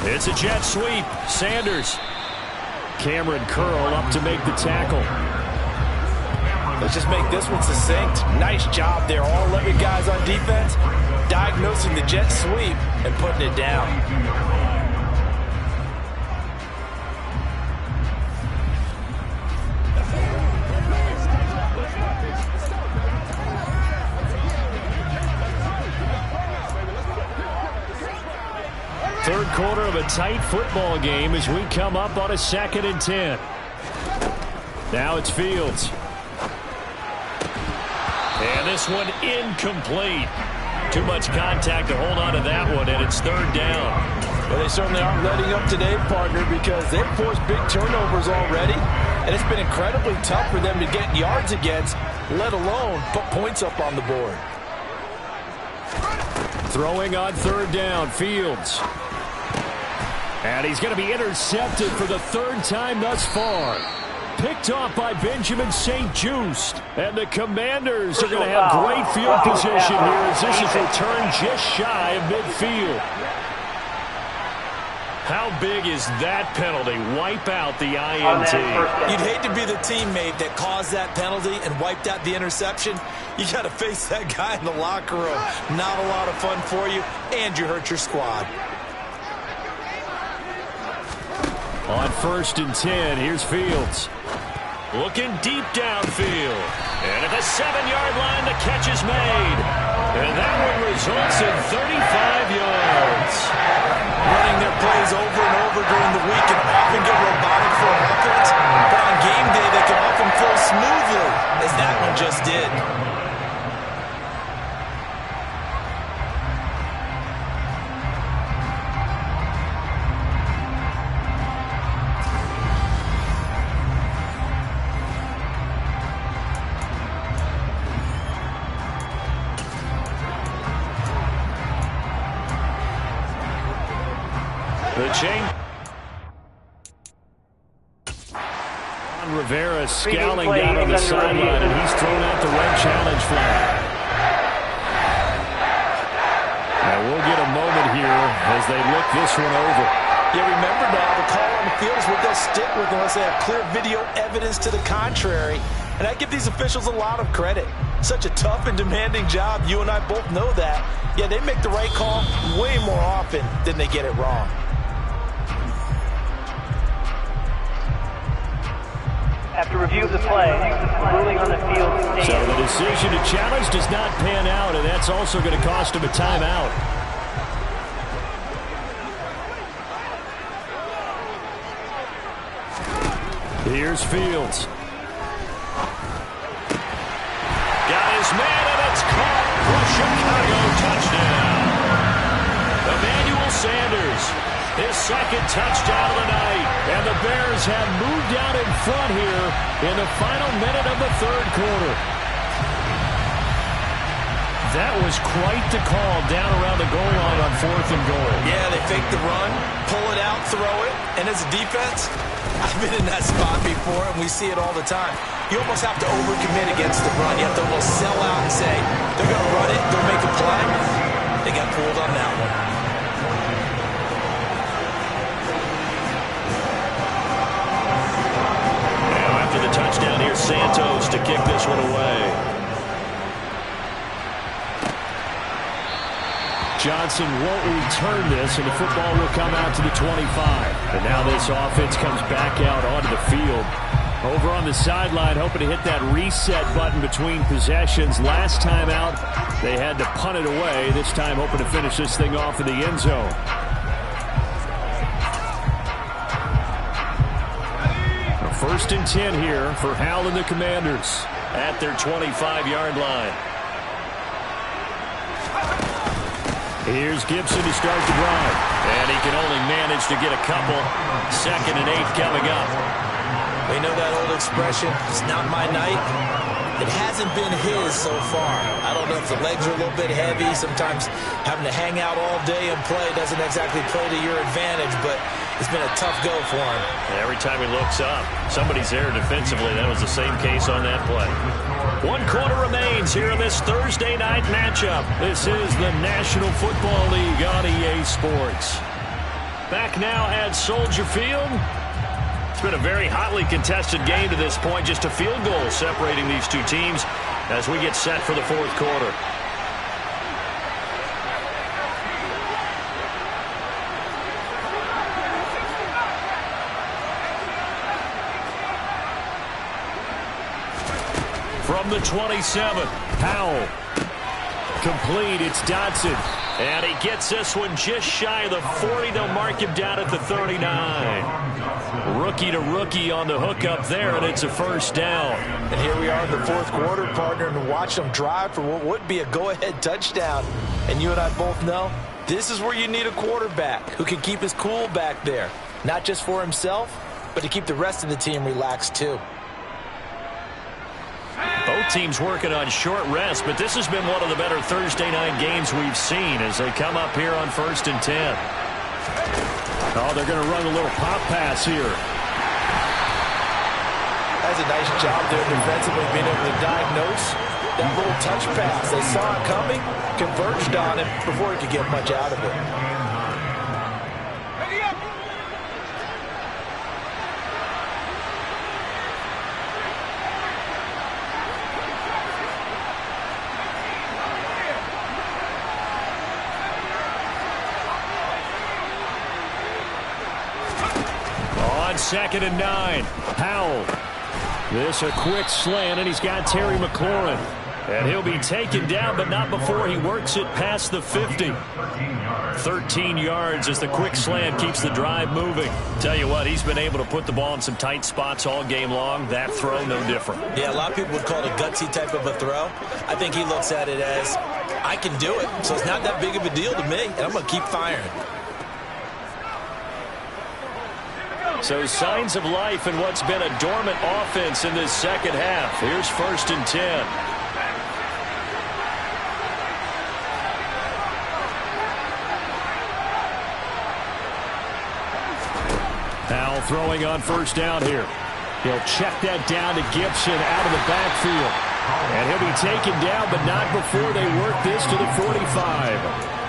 It's a jet sweep. Sanders. Cameron Curl up to make the tackle. Let's just make this one succinct. Nice job there. All 11 guys on defense diagnosing the jet sweep and putting it down. Third quarter of a tight football game as we come up on a 2nd and 10. Now it's Fields. And this one incomplete. Too much contact to hold on to that one, and it's third down. Well, they certainly aren't letting up today, partner, because they've forced big turnovers already, and it's been incredibly tough for them to get yards against, let alone put points up on the board. Throwing on third down, Fields. And he's going to be intercepted for the third time thus far. Picked off by Benjamin St-Juste. And the Commanders are going to have great field position here as this is returned just shy of midfield. How big is that penalty? Wipe out the INT. You'd hate to be the teammate that caused that penalty and wiped out the interception. You got to face that guy in the locker room. Not a lot of fun for you, and you hurt your squad. On 1st and 10, here's Fields. Looking deep downfield. And at the 7-yard line, the catch is made. And that one results in 35 yards. Running their plays over and over during the week can often get robotic for offense, but on game day they can often flow smoothly, as that one just did. The chain. Rivera scowling down on the sideline, and he's thrown out the red challenge flag. Now we'll get a moment here as they look this one over. Yeah, remember now, the call on the field is what they'll stick with unless they have clear video evidence to the contrary. And I give these officials a lot of credit. Such a tough and demanding job. You and I both know that. Yeah, they make the right call way more often than they get it wrong. After review of the play, ruling on the field stands. So the decision to challenge does not pan out, and that's also going to cost him a timeout. Here's Fields. Got his man, and it's caught for Chicago. Touchdown. Emmanuel Sanders, his second touchdown of the night. And the Bears have moved out in front here in the final minute of the third quarter. That was quite the call down around the goal line on 4th and goal. Yeah, they fake the run, pull it out, throw it. And as a defense, I've been in that spot before, and we see it all the time. You almost have to overcommit against the run. You have to almost sell out and say, they're going to run it, they'll make a play. They got pulled on that one. Now after the touchdown, here's Santos to kick this one away. Johnson won't return this, and the football will come out to the 25. And now this offense comes back out onto the field. Over on the sideline, hoping to hit that reset button between possessions. Last time out, they had to punt it away. This time, hoping to finish this thing off in the end zone. First and 10 here for Howell and the Commanders at their 25-yard line. Here's Gibson to start the drive. And he can only manage to get a couple. 2nd and 8 coming up. We know that old expression, it's not my night. It hasn't been his so far. I don't know if the legs are a little bit heavy. Sometimes having to hang out all day and play doesn't exactly play to your advantage, but it's been a tough go for him. Every time he looks up, somebody's there defensively. That was the same case on that play. 1 quarter remains here in this Thursday night matchup. This is the National Football League on EA Sports. Back now at Soldier Field. It's been a very hotly contested game to this point. Just a field goal separating these two teams as we get set for the fourth quarter. From the 27, Howell. Complete, it's Dodson. And he gets this one just shy of the 40. They'll mark him down at the 39. Rookie to rookie on the hookup there, and it's a first down. And here we are in the fourth quarter, partner, and watch them drive for what would be a go-ahead touchdown. And you and I both know this is where you need a quarterback who can keep his cool back there. Not just for himself, but to keep the rest of the team relaxed too. Both teams working on short rest, but this has been one of the better Thursday night games we've seen as they come up here on 1st and 10. Oh, they're going to run a little pop pass here. That's a nice job there defensively, being able to diagnose that little touch pass. They saw it coming, converged on it before he could get much out of it. On 2nd and 9, Howell. This a quick slant, and he's got Terry McLaurin. And he'll be taken down, but not before he works it past the 50. 13 yards as the quick slant keeps the drive moving. Tell you what, he's been able to put the ball in some tight spots all game long. That throw, no different. Yeah, a lot of people would call it a gutsy type of a throw. I think he looks at it as, I can do it, so it's not that big of a deal to me, and I'm going to keep firing. So signs of life in what's been a dormant offense in this second half. Here's 1st and 10. Howell throwing on first down here. He'll check that down to Gibson out of the backfield. And he'll be taken down, but not before they work this to the 45.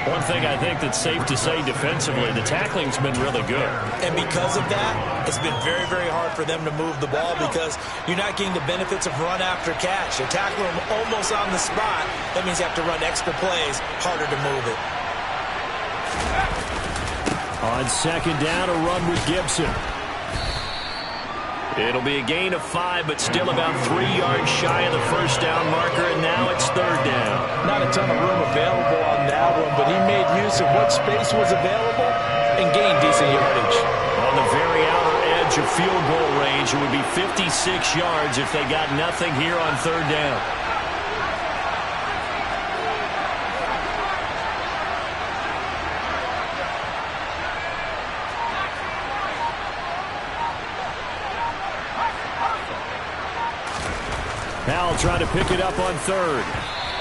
One thing I think that's safe to say defensively, the tackling's been really good. And because of that, it's been very, very hard for them to move the ball because you're not getting the benefits of run after catch. You're tackling them almost on the spot. That means you have to run extra plays, harder to move it. On 2nd down, a run with Gibson. It'll be a gain of 5, but still about 3 yards shy of the first down marker, and now it's 3rd down. Not a ton of room available on that one, but he made use of what space was available and gained decent yardage. On the very outer edge approach of field goal range. It would be 56 yards if they got nothing here on third down. Powell trying to pick it up on third.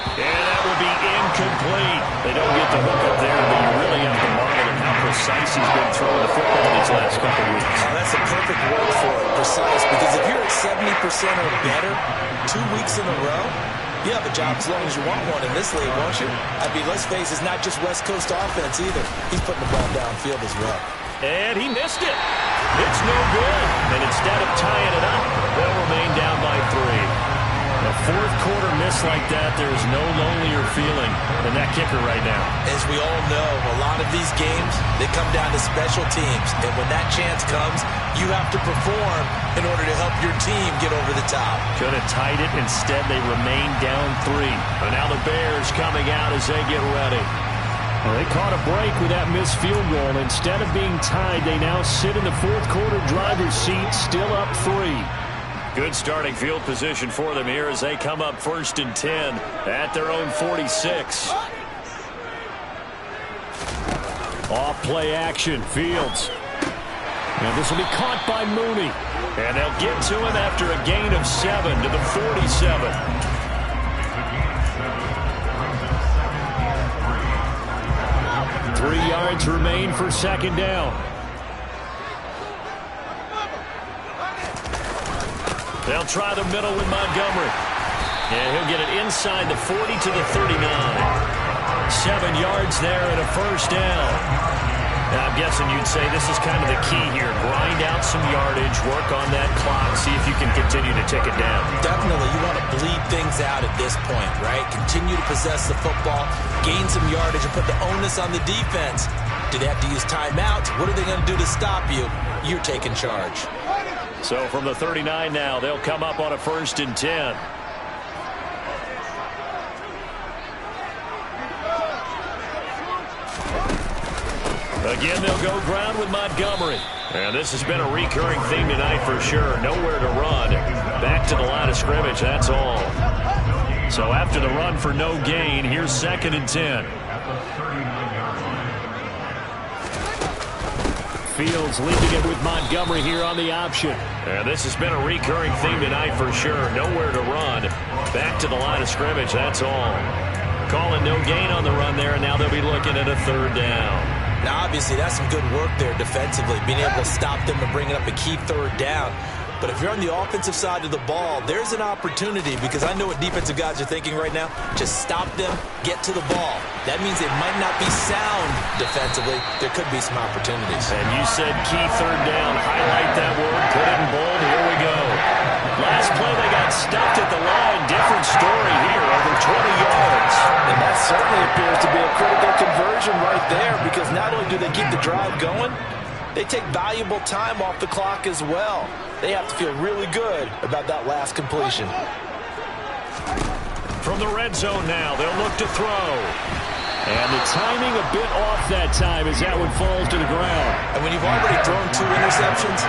And that will be incomplete. They don't get the hook up there, but you really have to monitor how precise he's been throwing the football these last couple of weeks. That's a perfect word for it, precise, because if you're at 70% or better 2 weeks in a row, you have a job as long as you want one in this league, won't you? I mean, let's face it, it's not just West Coast offense either. He's putting the ball downfield as well. And he missed it. It's no good. And instead of tying it up, they'll remain down by 3. A fourth quarter miss like that, there is no lonelier feeling than that kicker right now. As we all know, a lot of these games, they come down to special teams. And when that chance comes, you have to perform in order to help your team get over the top. Could have tied it. Instead, they remain down 3. But now the Bears coming out as they get ready. Well, they caught a break with that missed field goal. Instead of being tied, they now sit in the fourth quarter driver's seat, still up 3. Good starting field position for them here as they come up 1st and 10 at their own 46. Off play action, Fields. And this will be caught by Mooney. And they'll get to him after a gain of 7 to the 47. Three yards remain for second down. They'll try the middle with Montgomery. And he'll get it inside the 40 to the 39. 7 yards there and a first down. Now, I'm guessing you'd say this is kind of the key here. Grind out some yardage, work on that clock, see if you can continue to tick it down. Definitely, you want to bleed things out at this point, right? Continue to possess the football, gain some yardage, and put the onus on the defense. Do they have to use timeouts? What are they going to do to stop you? You're taking charge. So from the 39 now, they'll come up on a 1st and 10. Again, they'll go ground with Montgomery. And this has been a recurring theme tonight for sure. Nowhere to run. Back to the line of scrimmage, that's all. So after the run for no gain, here's 2nd and 10. Fields leading it with Montgomery here on the option. And this has been a recurring theme tonight for sure. Nowhere to run. Back to the line of scrimmage, that's all. Calling no gain on the run there, and now they'll be looking at a 3rd down. Now, obviously, that's some good work there defensively, being able to stop them and bringing up a key 3rd down. But if you're on the offensive side of the ball, there's an opportunity, because I know what defensive guys are thinking right now. Just stop them, get to the ball. That means they might not be sound defensively. There could be some opportunities. And you said key 3rd down. Highlight that word. Put it in bold. Here we go. Last play, they got stuffed at the line. Different story here, over 20 yards. And that certainly appears to be a critical conversion right there, because not only do they keep the drive going, they take valuable time off the clock as well. They have to feel really good about that last completion. From the red zone now, they'll look to throw. And the timing a bit off that time as that one falls to the ground. And when you've already thrown 2 interceptions,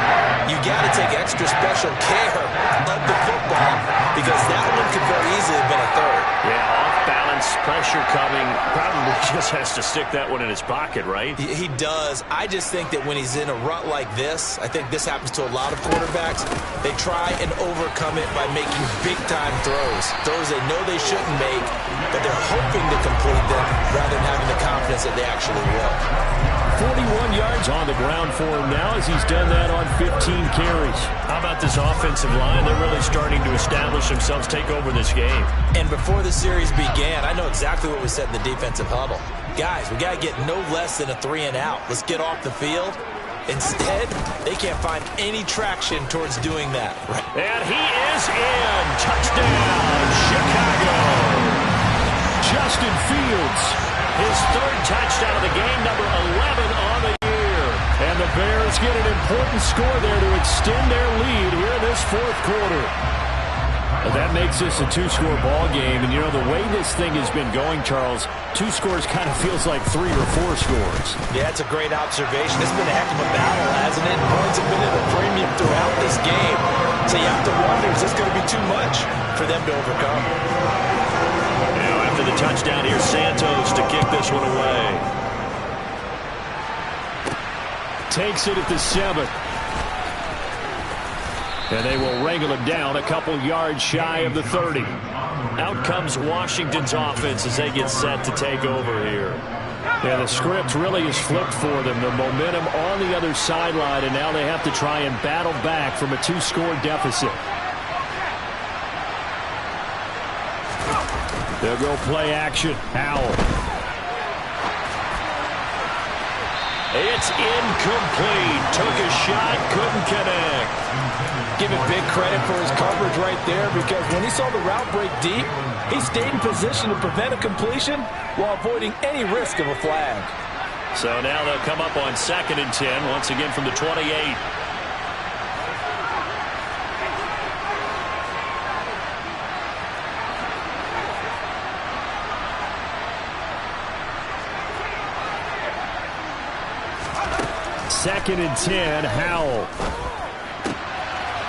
you got to take extra special care of the football, because that one could very easily have been a 3rd. Yeah, off balance, pressure coming. Probably just has to stick that one in his pocket, right? He does. I just think that when he's in a rut like this, I think this happens to a lot of quarterbacks, they try and overcome it by making big-time throws. Throws they know they shouldn't make, but they're hoping to complete them rather than having the confidence that they actually will. 41 yards on the ground for him now as he's done that on 15 carries. How about this offensive line? They're really starting to establish themselves, take over this game. And before the series began, I know exactly what we said in the defensive huddle. Guys, we got to get no less than a 3 and out. Let's get off the field. Instead, they can't find any traction towards doing that. Right. And he is in. Touchdown, Chicago. Justin Fields, his 3rd touchdown of the game, number 11 on the year. And the Bears get an important score there to extend their lead here in this 4th quarter. That makes this a two-score ball game. And, you know, the way this thing has been going, Charles, 2 scores kind of feels like 3 or 4 scores. Yeah, it's a great observation. This has been a heck of a battle, hasn't it? Points have been at a premium throughout this game. So you have to wonder, is this going to be too much for them to overcome? Now, after the touchdown, here's Santos to kick this one away. Takes it at the 7. And they will wrangle him down a couple yards shy of the 30. Out comes Washington's offense as they get set to take over here. Yeah, the script really is flipped for them. The momentum on the other sideline, and now they have to try and battle back from a 2-score deficit. They'll go play action. Howell. It's incomplete. Took a shot, couldn't connect. Give him big credit for his coverage right there, because when he saw the route break deep, he stayed in position to prevent a completion while avoiding any risk of a flag. So now they'll come up on 2nd and 10, once again from the 28. Second and 10, Howell.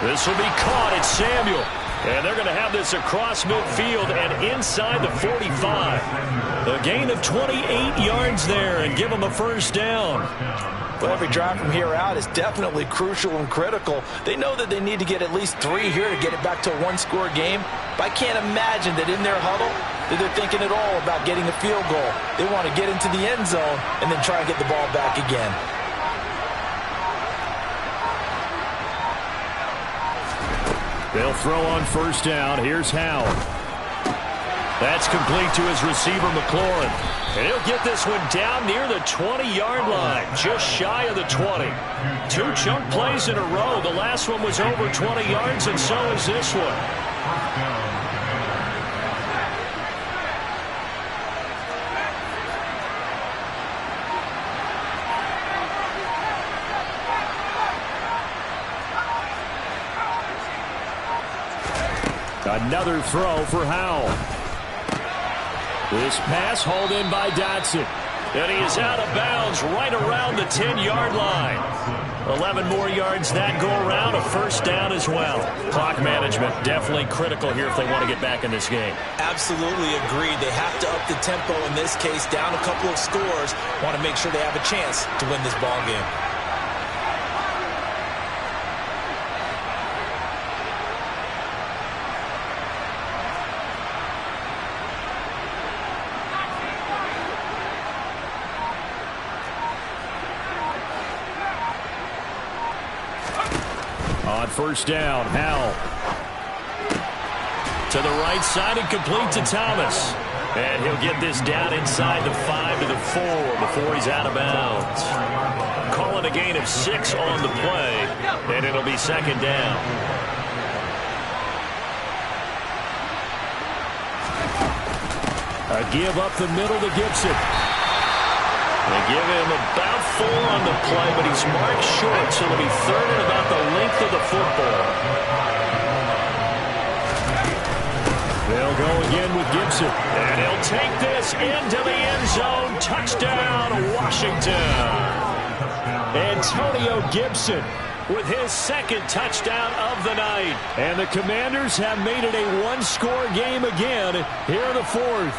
This will be caught. It's Samuel. And they're going to have this across midfield and inside the 45. A gain of 28 yards there and give them a first down. But every drive from here out is definitely crucial and critical. They know that they need to get at least 3 here to get it back to a 1-score game. But I can't imagine that in their huddle that they're thinking at all about getting a field goal. They want to get into the end zone and then try and get the ball back again. They'll throw on first down. Here's Howell. That's complete to his receiver, McLaurin. And he'll get this one down near the 20-yard line, just shy of the 20. 2 chunk plays in a row. The last one was over 20 yards, and so is this one. Another throw for Howell. This pass hauled in by Dotson. And he is out of bounds right around the 10-yard line. 11 more yards that go around, a first down as well. Clock management definitely critical here if they want to get back in this game. Absolutely agreed. They have to up the tempo in this case, down a couple of scores. Want to make sure they have a chance to win this ball game. On first down, Howell. To the right side and complete to Thomas. And he'll get this down inside the 5 to the 4 before he's out of bounds. Calling a gain of 6 on the play, and it'll be second down. A give up the middle to Gibson. They give him about 4 on the play, but he's marked short, so it'll be third and about the length of the football. They'll go again with Gibson. And he'll take this into the end zone. Touchdown, Washington. Antonio Gibson with his 2nd touchdown of the night. And the Commanders have made it a 1-score game again here in the 4th.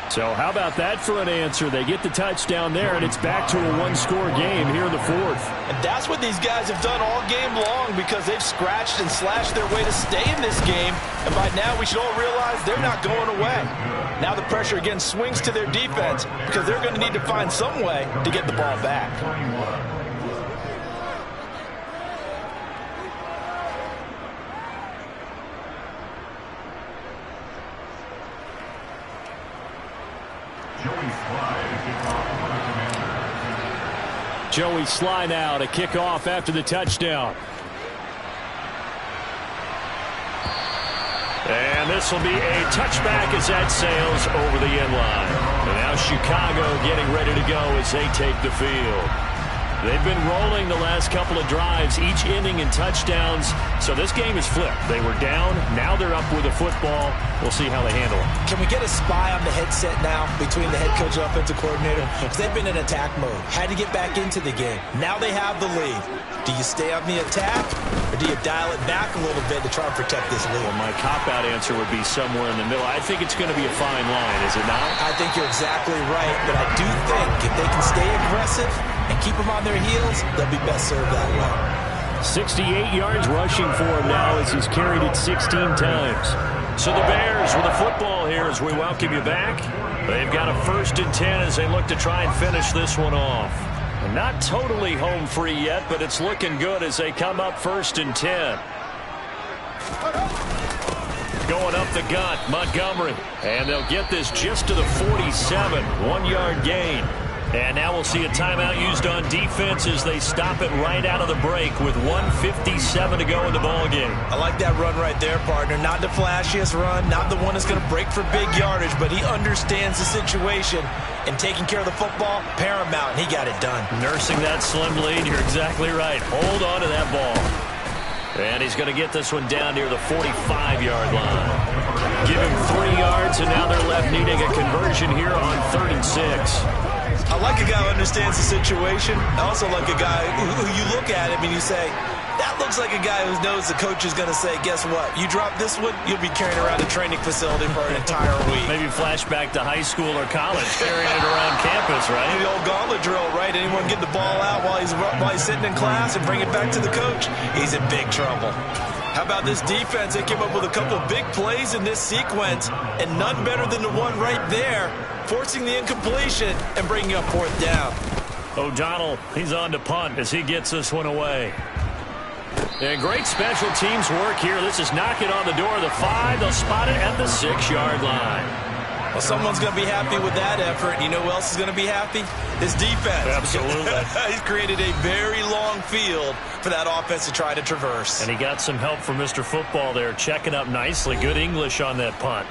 So how about that for an answer? They get the touchdown there, and it's back to a 1-score game here in the 4th. And that's what these guys have done all game long, because they've scratched and slashed their way to stay in this game. And by now, we should all realize they're not going away. Now the pressure again swings to their defense, because they're going to need to find some way to get the ball back. Joey Sly now to kick off after the touchdown. And this will be a touchback as that sails over the end line. And now Chicago getting ready to go as they take the field. They've been rolling the last couple of drives, each inning in touchdowns. So this game is flipped. They were down. Now they're up with a football. We'll see how they handle it. Can we get a spy on the headset now between the head coach and offensive coordinator? Because they've been in attack mode. Had to get back into the game. Now they have the lead. Do you stay on the attack, or do you dial it back a little bit to try and protect this lead? Well, my cop-out answer would be somewhere in the middle. I think it's going to be a fine line, is it not? I think you're exactly right, but I do think if they can stay aggressive and keep them on their heels, they'll be best served that way. 68 yards rushing for him now as he's carried it 16 times. So the Bears with the football here as we welcome you back. They've got a 1st and 10 as they look to try and finish this one off. Not totally home free yet, but it's looking good as they come up 1st and 10. Going up the gut, Montgomery. And they'll get this just to the 47. 1-yard gain. And now we'll see a timeout used on defense as they stop it right out of the break with 1:57 to go in the ballgame. I like that run right there, partner. Not the flashiest run, not the one that's going to break for big yardage, but he understands the situation, and taking care of the football, paramount, and he got it done. Nursing that slim lead, you're exactly right. Hold on to that ball. And he's going to get this one down near the 45-yard line. Give him 3 yards, and now they're left needing a conversion here on 3rd and 6. I like a guy who understands the situation. I also like a guy who you look at him and you say, that looks like a guy who knows the coach is going to say, guess what? You drop this one, you'll be carrying around a training facility for an entire week. Maybe flashback to high school or college, carrying it around campus, right? The old gauntlet drill, right? Anyone get the ball out while he's sitting in class and bring it back to the coach? He's in big trouble. How about this defense? They came up with a couple big plays in this sequence, and none better than the one right there, forcing the incompletion and bringing up 4th down. O'Donnell, he's on to punt as he gets this one away. And great special teams work here. This is knocking on the door of the 5. They'll spot it at the 6-yard line. Well, someone's going to be happy with that effort. You know who else is going to be happy? His defense. Absolutely. He's created a very long field for that offense to try to traverse. And he got some help from Mr. Football there, checking up nicely. Good English on that punt.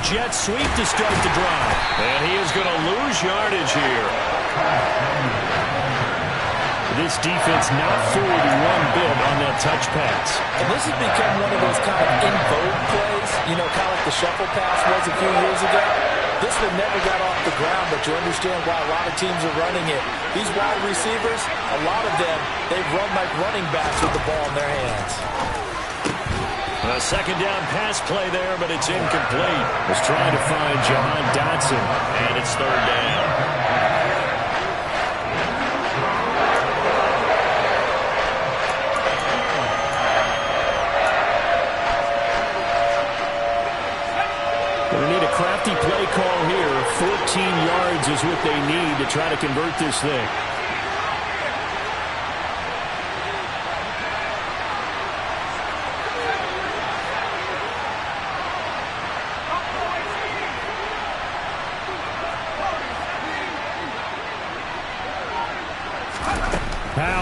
Jet sweep to start the drive. And he is going to lose yardage here. This defense not fooled one bit on that touch pass. And this has become one of those kind of in vogue plays, you know, kind of like the shuffle pass was a few years ago. This one never got off the ground, but you understand why a lot of teams are running it. These wide receivers, a lot of them, they've run like running backs with the ball in their hands. A 2nd down pass play there, but it's incomplete. Was trying to find Jahan Dotson, and it's 3rd down. Going to need a crafty play call here. 14 yards is what they need to try to convert this thing.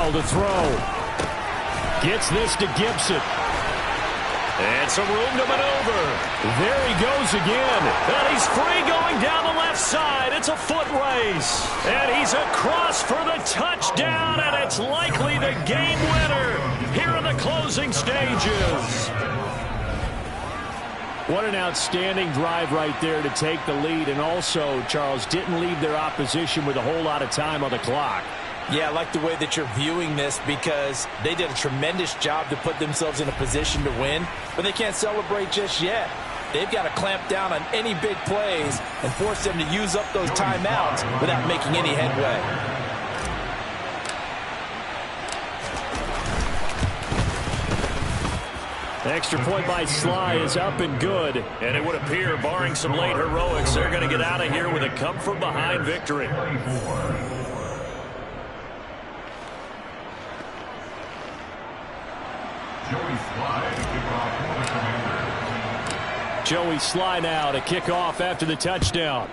To throw. Gets this to Gibson. And some room to maneuver. There he goes again. And he's free going down the left side. It's a foot race. And he's across for the touchdown. And it's likely the game winner here in the closing stages. What an outstanding drive right there to take the lead. And also, Charles, didn't leave their opposition with a whole lot of time on the clock. Yeah, I like the way that you're viewing this because they did a tremendous job to put themselves in a position to win, but they can't celebrate just yet. They've got to clamp down on any big plays and force them to use up those timeouts without making any headway. The extra point by Sly is up and good, and it would appear, barring some late heroics, they're going to get out of here with a come-from-behind victory. Joey Sly now to kick off after the touchdown.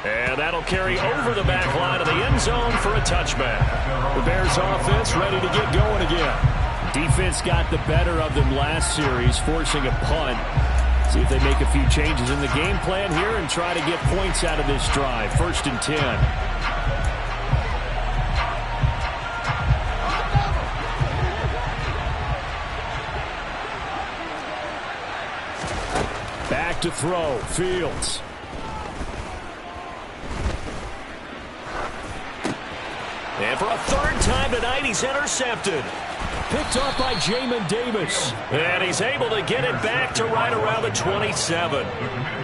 And that'll carry over the back line of the end zone for a touchback. The Bears offense ready to get going again. Defense got the better of them last series, forcing a punt. See if they make a few changes in the game plan here and try to get points out of this drive. 1st and 10. Back to throw, Fields. And for a 3rd time tonight, he's intercepted. Picked off by Jamin Davis. And he's able to get it back to right around the 27.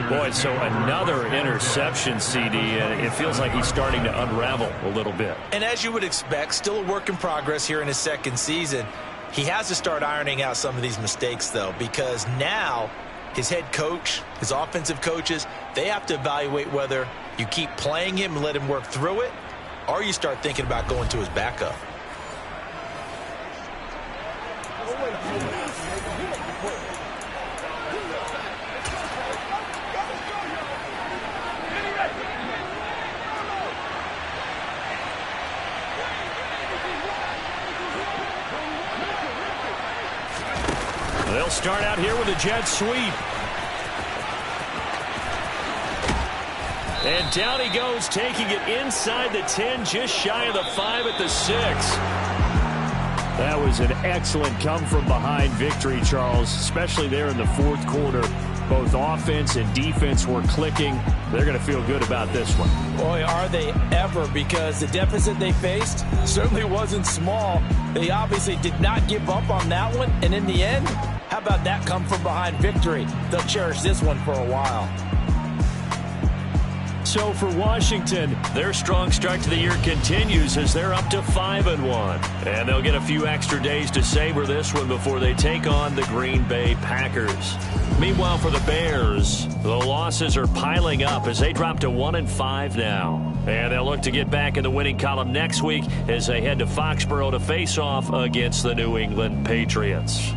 Boy, so another interception, CD. It feels like he's starting to unravel a little bit. And as you would expect, still a work in progress here in his 2nd season. He has to start ironing out some of these mistakes, though, because now his head coach, his offensive coaches, they have to evaluate whether you keep playing him and let him work through it, or you start thinking about going to his backup. They'll start out here with a jet sweep. And down he goes, taking it inside the 10, just shy of the 5 at the 6. That was an excellent come-from-behind victory, Charles, especially there in the 4th quarter. Both offense and defense were clicking. They're going to feel good about this one. Boy, are they ever, because the deficit they faced certainly wasn't small. They obviously did not give up on that one, and in the end, how about that come-from-behind victory? They'll cherish this one for a while. So for Washington, their strong start to the year continues as they're up to 5-1. And they'll get a few extra days to savor this one before they take on the Green Bay Packers. Meanwhile, for the Bears, the losses are piling up as they drop to 1-5 now. And they'll look to get back in the winning column next week as they head to Foxborough to face off against the New England Patriots.